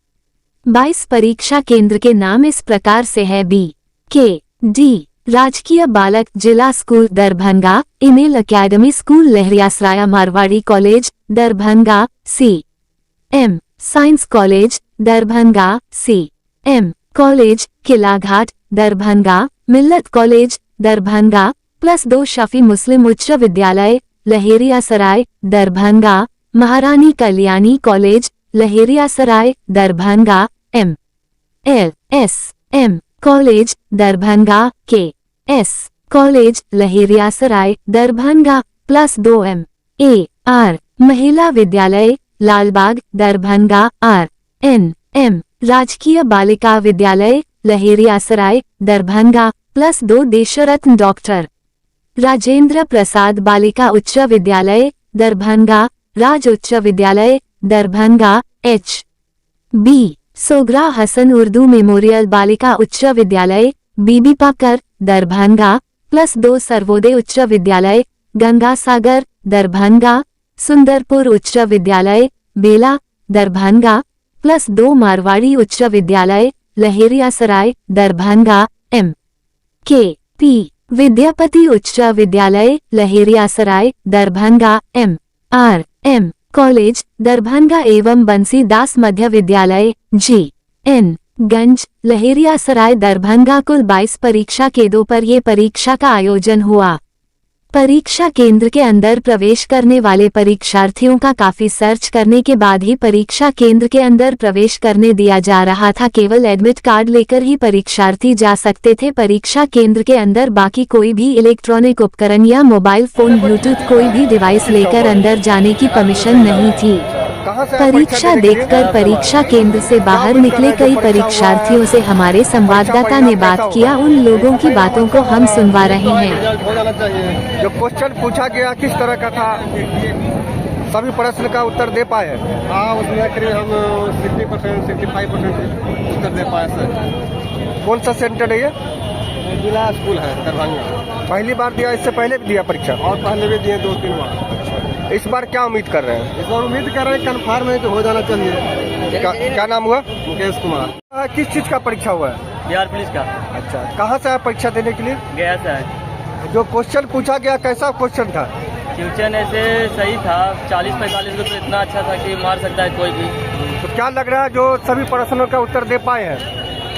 22 परीक्षा केंद्र के नाम इस प्रकार से है: BKD राजकीय बालक जिला school Darbhanga, email academy school Laheriasarai Marwari college Darbhanga, CM science college Darbhanga, CM college Kilaghat Darbhanga, मिल्लत कॉलेज दरभंगा, +2 शफी मुस्लिम उच्च विद्यालय लहेरियासराय दरभंगा, महारानी Kalyani college Laheriasarai Darbhanga, MLSM college Darbhanga, KS college Laheriasarai Darbhanga, +2 MAR महिला विद्यालय लालबाग दरभंगा, RNM राजकीय बालिका विद्यालय लहेरियासराय दरभंगा, +2 देशरत्न डॉक्टर राजेंद्र प्रसाद बालिका उच्च विद्यालय दरभंगा, राज उच्च विद्यालय दरभंगा, HB सोगरा हसन उर्दू मेमोरियल बालिका उच्च विद्यालय बीबी पाकर दरभंगा, +2 सर्वोदय उच्च विद्यालय गंगासागर दरभंगा, सुंदरपुर उच्च विद्यालय बेला दरभंगा, +2 मारवाड़ी उच्च विद्यालय लहेरियासराय दरभंगा, MKP विद्यापति उच्च विद्यालय लहेरियासराय दरभंगा, MRM कॉलेज दरभंगा एवं बंसीदास मध्य विद्यालय GN गंज लहेरियासराय दरभंगा कुल 22 परीक्षा केंद्रों पर ये परीक्षा का आयोजन हुआ। परीक्षा केंद्र के अंदर प्रवेश करने वाले परीक्षार्थियों का काफी सर्च करने के बाद ही परीक्षा केंद्र के अंदर प्रवेश करने दिया जा रहा था। केवल एडमिट कार्ड लेकर ही परीक्षार्थी जा सकते थे। परीक्षा केंद्र के अंदर बाकी कोई भी इलेक्ट्रॉनिक उपकरण या मोबाइल फोन ब्लूटूथ कोई भी डिवाइस लेकर अंदर जाने की परमिशन नहीं थी। परीक्षा देखकर परीक्षा केंद्र से बाहर निकले कई परीक्षार्थियों से हमारे संवाददाता ने बात किया। उन लोगों की बातों को हम सुनवा रहे हैं। जो क्वेश्चन पूछा गया किस तरह का था, सभी प्रश्न का उत्तर दे पाए? हाँ, उसमें करीब हम 60% 65% उत्तर दे पाए सर। कौन सा सेंटर है ये? जिला स्कूल है दरभंगा। पहली बार दिया, इससे पहले भी दिया परीक्षा? और पहले भी दिए 2-3 बार। इस बार क्या उम्मीद कर रहे हैं? इस बार उम्मीद कर रहे हैं कन्फर्म है तो हो जाना चाहिए। क्या नाम हुआ? मुकेश कुमार। किस चीज का परीक्षा हुआ है? बिहार पुलिस का। अच्छा, कहाँ से आए परीक्षा देने के लिए? गया से है। जो क्वेश्चन पूछा गया कैसा क्वेश्चन था? क्वेश्चन ऐसे सही था, 40-45 को तो इतना अच्छा था कि मार सकता है कोई भी। तो क्या लग रहा है जो सभी प्रश्नों का उत्तर दे पाए हैं?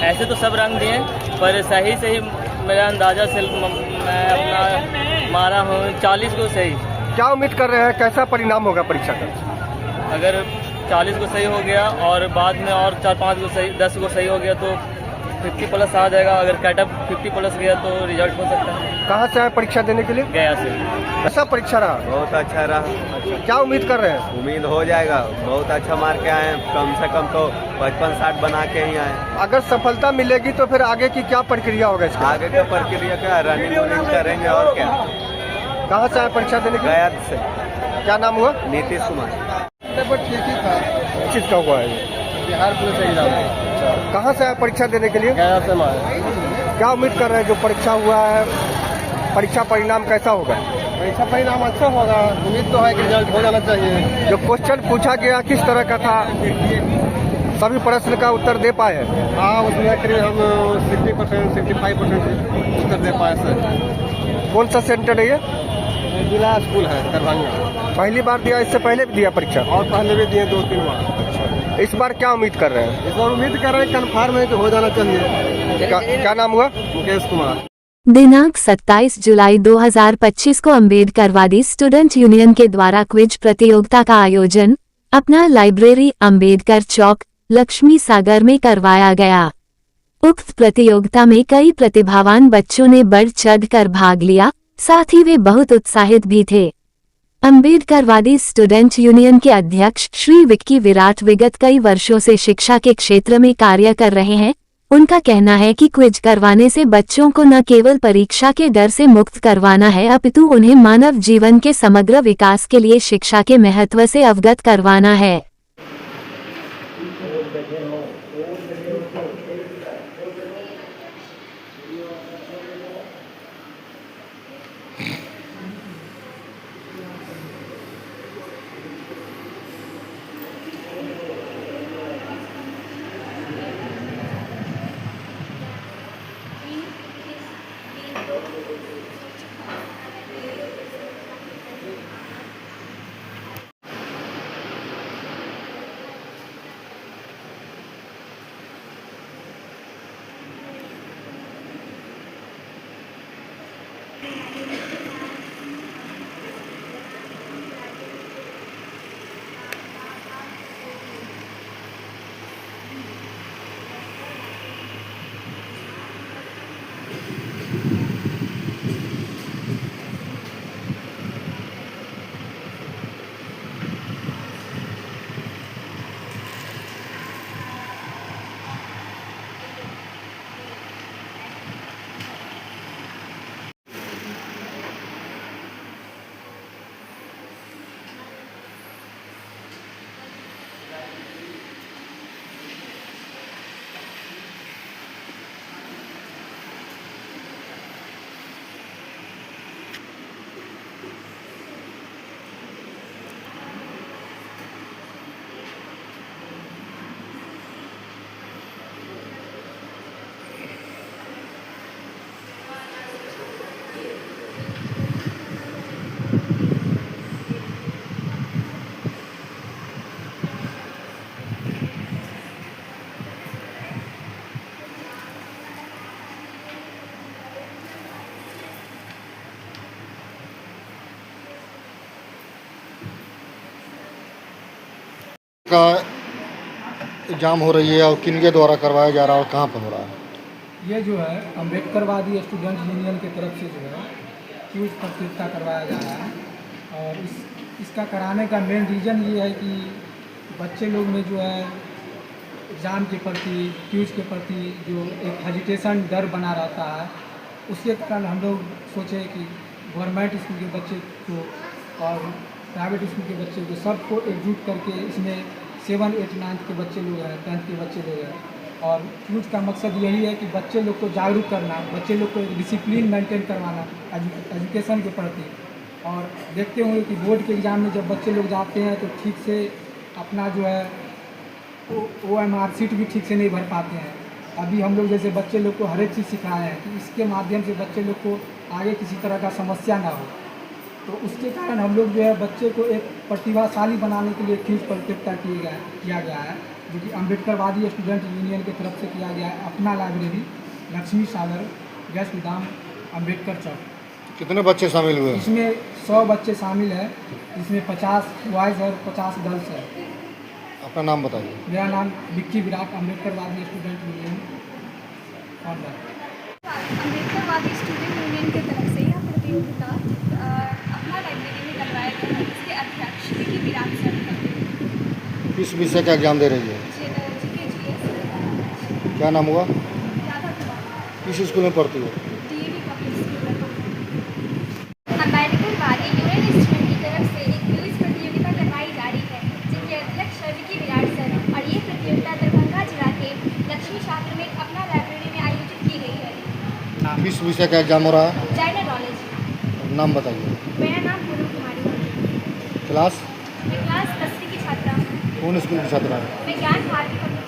ऐसे तो सब रंग दिए, पर सही से ही मेरा अंदाजा से मैं अपना मारा हूँ 40 को सही। क्या उम्मीद कर रहे हैं कैसा परिणाम होगा परीक्षा का? अगर 40 को सही हो गया और बाद में और 4-5 को सही, 10 को सही हो गया तो 50+ आ जाएगा। अगर कटअप 50+ गया तो रिजल्ट हो सकता है। कहाँ से आए परीक्षा देने के लिए? गया से। कैसा परीक्षा रहा? बहुत अच्छा रहा। अच्छा, क्या उम्मीद कर रहे हैं? उम्मीद हो जाएगा, बहुत अच्छा मार के आए, कम से कम तो 55-60 बना के ही आए। अगर सफलता मिलेगी तो फिर आगे की क्या प्रक्रिया होगा इसका? आगे का प्रक्रिया क्या, रनिंग करेंगे और क्या। कहाँ से आए परीक्षा देने के लिए? गया से। क्या नाम हुआ? नीतीश कुमार। ठीक ही था। किस चीज का हुआ है? Bihar police exam. कहाँ से आए परीक्षा देने के लिए? गया से मार। क्या उम्मीद कर रहे हैं जो परीक्षा हुआ है, परीक्षा परिणाम कैसा होगा? परीक्षा परिणाम अच्छा होगा, उम्मीद तो है कि रिजल्ट हो जाना चाहिए। जो क्वेश्चन पूछा गया किस तरह का था, सभी प्रश्न का उत्तर दे पाए? हाँ, उसमें करीब हम 60% 65% उत्तर दे पाए सर। कौन सा सेंटर है ये? जिला स्कूल है दरभंगा। पहली बार दिया, इससे पहले भी दिया परीक्षा? और पहले भी दिए 2-3 बार। इस बार क्या उम्मीद कर रहे हैं? इस बार उम्मीद कर रहे हैं कन्फर्म है तो हो जाना चाहिए। क्या नाम हुआ? मुकेश कुमार। दिनांक 27 जुलाई 2025 को अम्बेडकरवादी स्टूडेंट यूनियन के द्वारा क्विज प्रतियोगिता का आयोजन अपना लाइब्रेरी अम्बेडकर चौक लक्ष्मी सागर में करवाया गया। उक्त प्रतियोगिता में कई प्रतिभावान बच्चों ने बढ़ चढ़कर भाग लिया, साथ ही वे बहुत उत्साहित भी थे। अम्बेडकरवादी स्टूडेंट यूनियन के अध्यक्ष श्री विक्की विराट विगत कई वर्षों से शिक्षा के क्षेत्र में कार्य कर रहे हैं। उनका कहना है कि क्विज करवाने से बच्चों को न केवल परीक्षा के डर से मुक्त करवाना है, अपितु उन्हें मानव जीवन के समग्र विकास के लिए शिक्षा के महत्व से अवगत करवाना है। का एग्जाम हो रही है और किनके द्वारा करवाया जा रहा है और कहाँ पर हो रहा है? ये जो है अम्बेडकरवादी स्टूडेंट यूनियन की तरफ से जो है क्विज प्रतियोगिता करवाया जा रहा है। और इसका कराने का मेन रीज़न ये है कि बच्चे लोग में जो है एग्ज़ाम के प्रति, क्विज के प्रति जो एक हेजिटेशन, डर बना रहता है, उसके कारण हम लोग सोचे कि गवर्नमेंट स्कूल के बच्चे को और प्राइवेट स्कूल के बच्चे को सबको एकजुट करके इसमें 7, 8, 9 के बच्चे लोग हैं, 10th के बच्चे लोग हैं। और क्विज का मकसद यही है कि बच्चे लोग को जागरूक करना, बच्चे लोग को एक डिसिप्लिन मेंटेन करवाना एजुकेशन के प्रति। और देखते होंगे कि बोर्ड के एग्ज़ाम में जब बच्चे लोग जाते हैं तो ठीक से अपना जो है OMR सीट भी ठीक से नहीं भर पाते हैं। अभी हम लोग जैसे बच्चे लोग को हर एक चीज़ सिखाए हैं कि इसके माध्यम से बच्चे लोग को आगे किसी तरह का समस्या ना हो। तो उसके कारण हम लोग जो है बच्चे को एक प्रतिभाशाली बनाने के लिए क्विज प्रतियोगिता किया गया है, जो कि अम्बेडकरवादी स्टूडेंट यूनियन की तरफ से किया गया है। अपना लाइब्रेरी, लक्ष्मी सागर, गैस गोदाम, अम्बेडकर चौक। कितने बच्चे शामिल हुए? इसमें 100 बच्चे शामिल हैं, जिसमें 50 बॉयज़ और 50 गर्ल्स है। अपना नाम बताइए। मेरा नाम विक्की विराट, अम्बेडकरवादी स्टूडेंट यूनियन फाउंडर। अम्बेडकरवादी स्टूडेंट यूनियन की तरफ से यह प्रतियोगिता अपना लाइब्रेरी में करवाया गया है। इसके अध्यक्ष विक्की विराट सर हैं। किस विषय का एग्जाम दे रही है? क्या नाम हुआ? किस स्कूल में पढ़ती हो? अम्बेडकरवादी यूनियन स्टूडेंट की तरफ से एक क्विज प्रतियोगिता करवाई जा रही है, जिनके अध्यक्ष विक्की विराट सर हैं। और ये प्रतियोगिता दरभंगा जिला के लक्ष्मी सागर में अपना लाइब्रेरी में आयोजित की गई है। किस विषय का एग्जाम हो रहा है? General knowledge. नाम बताइए। मेरा नाम पूनम कुमारी है। क्लास? मैं क्लास 10वीं की छात्रा हूँ। कौन स्कूल की छात्रा है? मैं ज्ञान भारती पब्लिक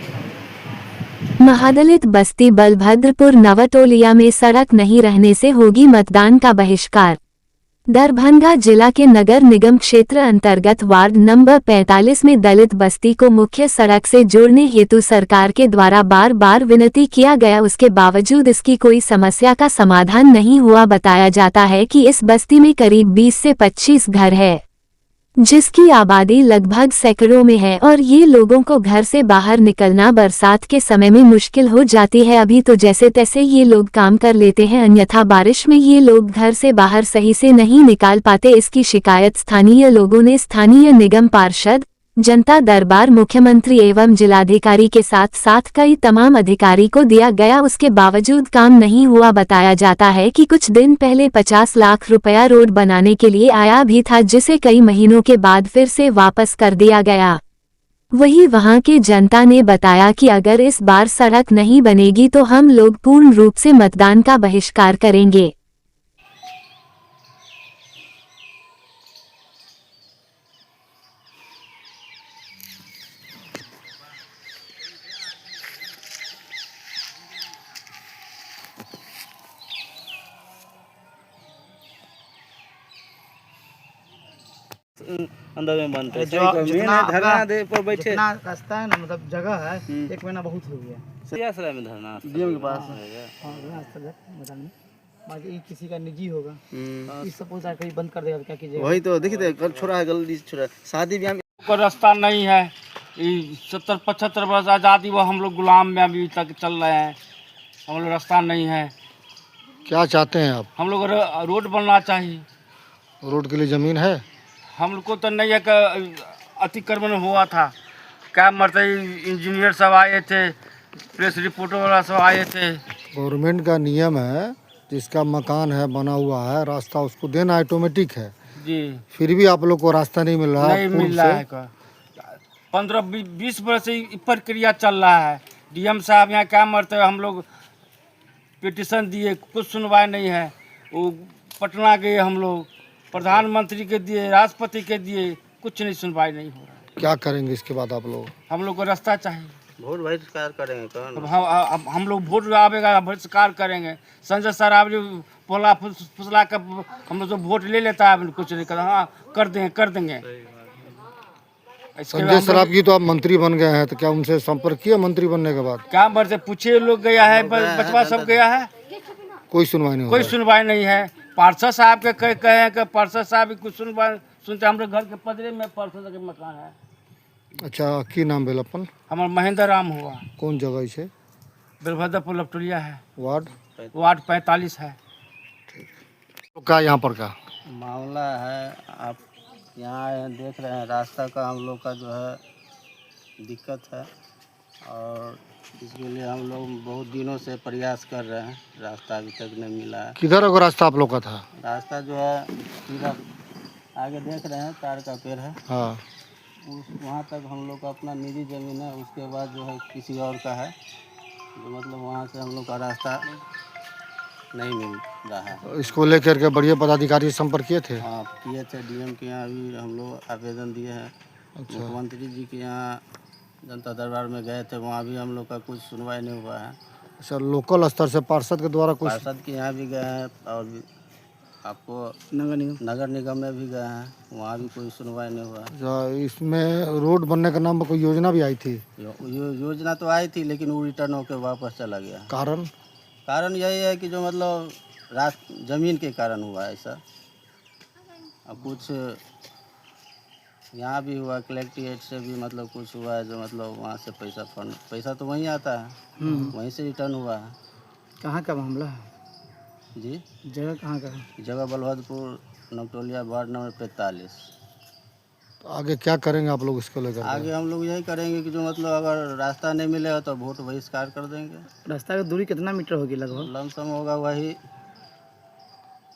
स्कूल। महादलित बस्ती बलभद्रपुर नवटोलिया में सड़क नहीं रहने से होगी मतदान का बहिष्कार। दरभंगा जिला के नगर निगम क्षेत्र अंतर्गत वार्ड नंबर 45 में दलित बस्ती को मुख्य सड़क से जोड़ने हेतु सरकार के द्वारा बार बार विनती किया गया, उसके बावजूद इसकी कोई समस्या का समाधान नहीं हुआ। बताया जाता है कि इस बस्ती में करीब 20 से 25 घर है, जिसकी आबादी लगभग सैकड़ों में है और ये लोगों को घर से बाहर निकलना बरसात के समय में मुश्किल हो जाती है। अभी तो जैसे तैसे ये लोग काम कर लेते हैं, अन्यथा बारिश में ये लोग घर से बाहर सही से नहीं निकाल पाते। इसकी शिकायत स्थानीय लोगों ने स्थानीय निगम पार्षद, जनता दरबार, मुख्यमंत्री एवं जिलाधिकारी के साथ साथ कई तमाम अधिकारी को दिया गया, उसके बावजूद काम नहीं हुआ। बताया जाता है कि कुछ दिन पहले 50 लाख रुपया रोड बनाने के लिए आया भी था, जिसे कई महीनों के बाद फिर से वापस कर दिया गया। वहीं वहां के जनता ने बताया कि अगर इस बार सड़क नहीं बनेगी तो हम लोग पूर्ण रूप से मतदान का बहिष्कार करेंगे। अंदर में बंद है जितना धरना दे पर बैठे जितना रास्ता है ना, मतलब जगह है, 1 महीना बहुत हो गया। सियासरा में धरना डीएम के पास मैदान में, बाकी किसी का निजी होगा, इस सपोज कहीं बंद कर देगा तो क्या कीजिएगा? वही तो देखिए, कल छोड़ा है, गलती छोड़ा, शादी ब्याह में कोई रास्ता नहीं है। 70-75 वर्ष आज़ादी वो हम लोग गुलाम में अभी तक चल रहे हैं, हम लोग रास्ता नहीं है। क्या चाहते हैं आप? हम लोग रोड बनना चाहिए। रोड के लिए जमीन है? हम लोग को तो नहीं है कि अतिक्रमण हुआ था, क्या मरते इंजीनियर सब आए थे, प्रेस रिपोर्टर वाला सब आए थे। गवर्नमेंट का नियम है, जिसका मकान है बना हुआ है, रास्ता उसको देना ऑटोमेटिक है जी, फिर भी आप लोग को रास्ता नहीं मिल रहा है। नहीं मिल रहा है। 15-20 वर्ष से प्रक्रिया चल रहा है। डीएम साहब यहाँ क्या मरते, हम लोग पिटिशन दिए, कुछ सुनवाई नहीं है। वो पटना गए, हम लोग प्रधानमंत्री के दिए, राष्ट्रपति के दिए, कुछ नहीं, सुनवाई नहीं हो रहा। क्या करेंगे इसके बाद आप लोग? हम लोग को रास्ता चाहिए। वोट बहिष्कार करेंगे कौन? हम लोग वोट आवेगा, बहिष्कार करेंगे। संजय सर आप पोला फुसला कर हम लोग तो वोट ले लेता है, कुछ नहीं करता। हाँ कर देंगे। संजय सर आपकी तो आप मंत्री बन गए हैं, तो क्या उनसे संपर्क किया मंत्री बनने के बाद? क्या मरते पूछे लोग गया है, बचवा सब गया है, कोई सुनवाई नहीं, कोई सुनवाई नहीं है। पार्षद साहब के कहे हैं कि पार्षद साहब कुछ सुनते, हम लोग घर के पदरे में पार्षद के मकान है, अच्छा की नाम भेल अपन? हमार महेंद्र राम हुआ। कौन जगह से? बिरभद्रपुर लपटोलिया है, वार्ड? वार्ड 45 है। तो क्या यहाँ पर का मामला है, आप यहाँ आए हैं, देख रहे हैं रास्ता का हम लोग का जो है दिक्कत है और इसके लिए हम लोग बहुत दिनों से प्रयास कर रहे हैं, रास्ता अभी तक नहीं मिला है। किधर अगर रास्ता आप लोग का था? रास्ता जो है सीधा आगे देख रहे हैं, तार का पेड़ है, हाँ, वहाँ तक हम लोग का अपना निजी ज़मीन है, उसके बाद जो है किसी और का है, जो मतलब वहाँ से हम लोग का रास्ता नहीं मिल रहा है। इसको लेकर के बढ़िया पदाधिकारी से संपर्क किए थे? हाँ किए थे, डीएम के यहाँ भी हम लोग आवेदन दिए हैं। अच्छा। मुख्यमंत्री जी के यहाँ जनता दरबार में गए थे, वहाँ भी हम लोग का कुछ सुनवाई नहीं हुआ है। अच्छा, लोकल स्तर से पार्षद के द्वारा कुछ? पार्षद के यहाँ भी गए हैं और भी आपको नगर निगम में भी गए हैं, वहाँ भी कोई सुनवाई नहीं हुआ है। अच्छा, इसमें रोड बनने के नाम पर कोई योजना भी आई थी? योजना तो आई थी, लेकिन वो रिटर्न होकर वापस चला गया। कारण यही है कि जो मतलब ज़मीन के कारण हुआ है ऐसा। अब कुछ यहाँ भी हुआ, कलेक्ट्रेट से भी मतलब कुछ हुआ है, जो मतलब वहाँ से पैसा तो वहीं आता है, वहीं से रिटर्न हुआ है। कहाँ का मामला है जी? जगह कहाँ का है? जगह बलवदपुर नवटोलिया वार्ड नंबर 45। तो आगे क्या करेंगे आप लोग इसको लेकर? आगे हम लोग यही करेंगे कि जो मतलब अगर रास्ता नहीं मिलेगा तो वोट बहिष्कार कर देंगे। रास्ता की दूरी कितना मीटर होगी लगभग? लमसम होगा वही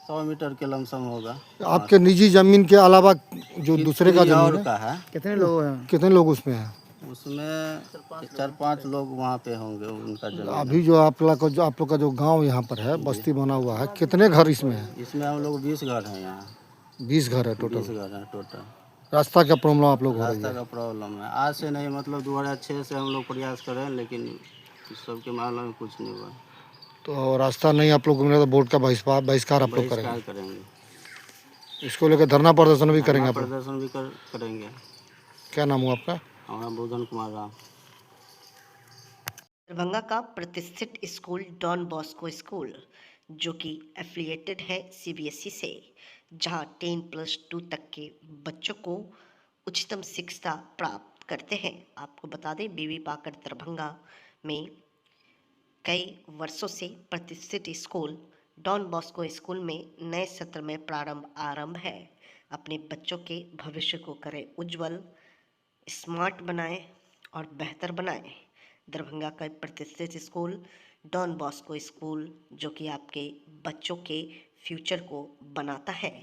100 मीटर के लमसम होगा। आपके निजी जमीन के अलावा जो दूसरे का जमीन और का है? कितने लोग हैं? कितने लोग उसमें हैं? उसमें 4-5 लोग वहाँ पे होंगे, उनका जमीन। अभी जो आप लोग का जो गांव यहाँ पर है, बस्ती बना हुआ है, कितने घर इसमें है? इसमें हम लोग 20 घर हैं यहाँ। 20 घर है टोटल? 20 घर हैं टोटल। रास्ता का प्रॉब्लम आप लोग हो रही है? रास्ता का प्रॉब्लम है, आज से नहीं, मतलब 2006 से हम लोग प्रयास कर रहे हैं, लेकिन इस सब के मामले में कुछ नहीं हुआ। तो रास्ता नहीं आप लोग को मिला तो बोर्ड का बहिष्कार आप लोग करेंगे। इसको लेकर धरना प्रदर्शन भी करेंगे आप लोग? प्रदर्शन भी करेंगे। क्या नाम हुआ आपका? हमारा बुधन कुमार राम। दरभंगा का प्रतिष्ठित स्कूल डॉन बॉस्को स्कूल, जो कि एफिलिएटेड है सीबीएसई से, जहां 10+2 तक के बच्चों को उच्चतम शिक्षा प्राप्त करते हैं। आपको बता दें, बीवी पाकर दरभंगा में कई वर्षों से प्रतिष्ठित स्कूल डॉन बॉस्को स्कूल में नए सत्र में आरंभ है। अपने बच्चों के भविष्य को करें उज्जवल, स्मार्ट बनाएं और बेहतर बनाएं। दरभंगा का प्रतिष्ठित स्कूल डॉन बॉस्को स्कूल, जो कि आपके बच्चों के फ्यूचर को बनाता है।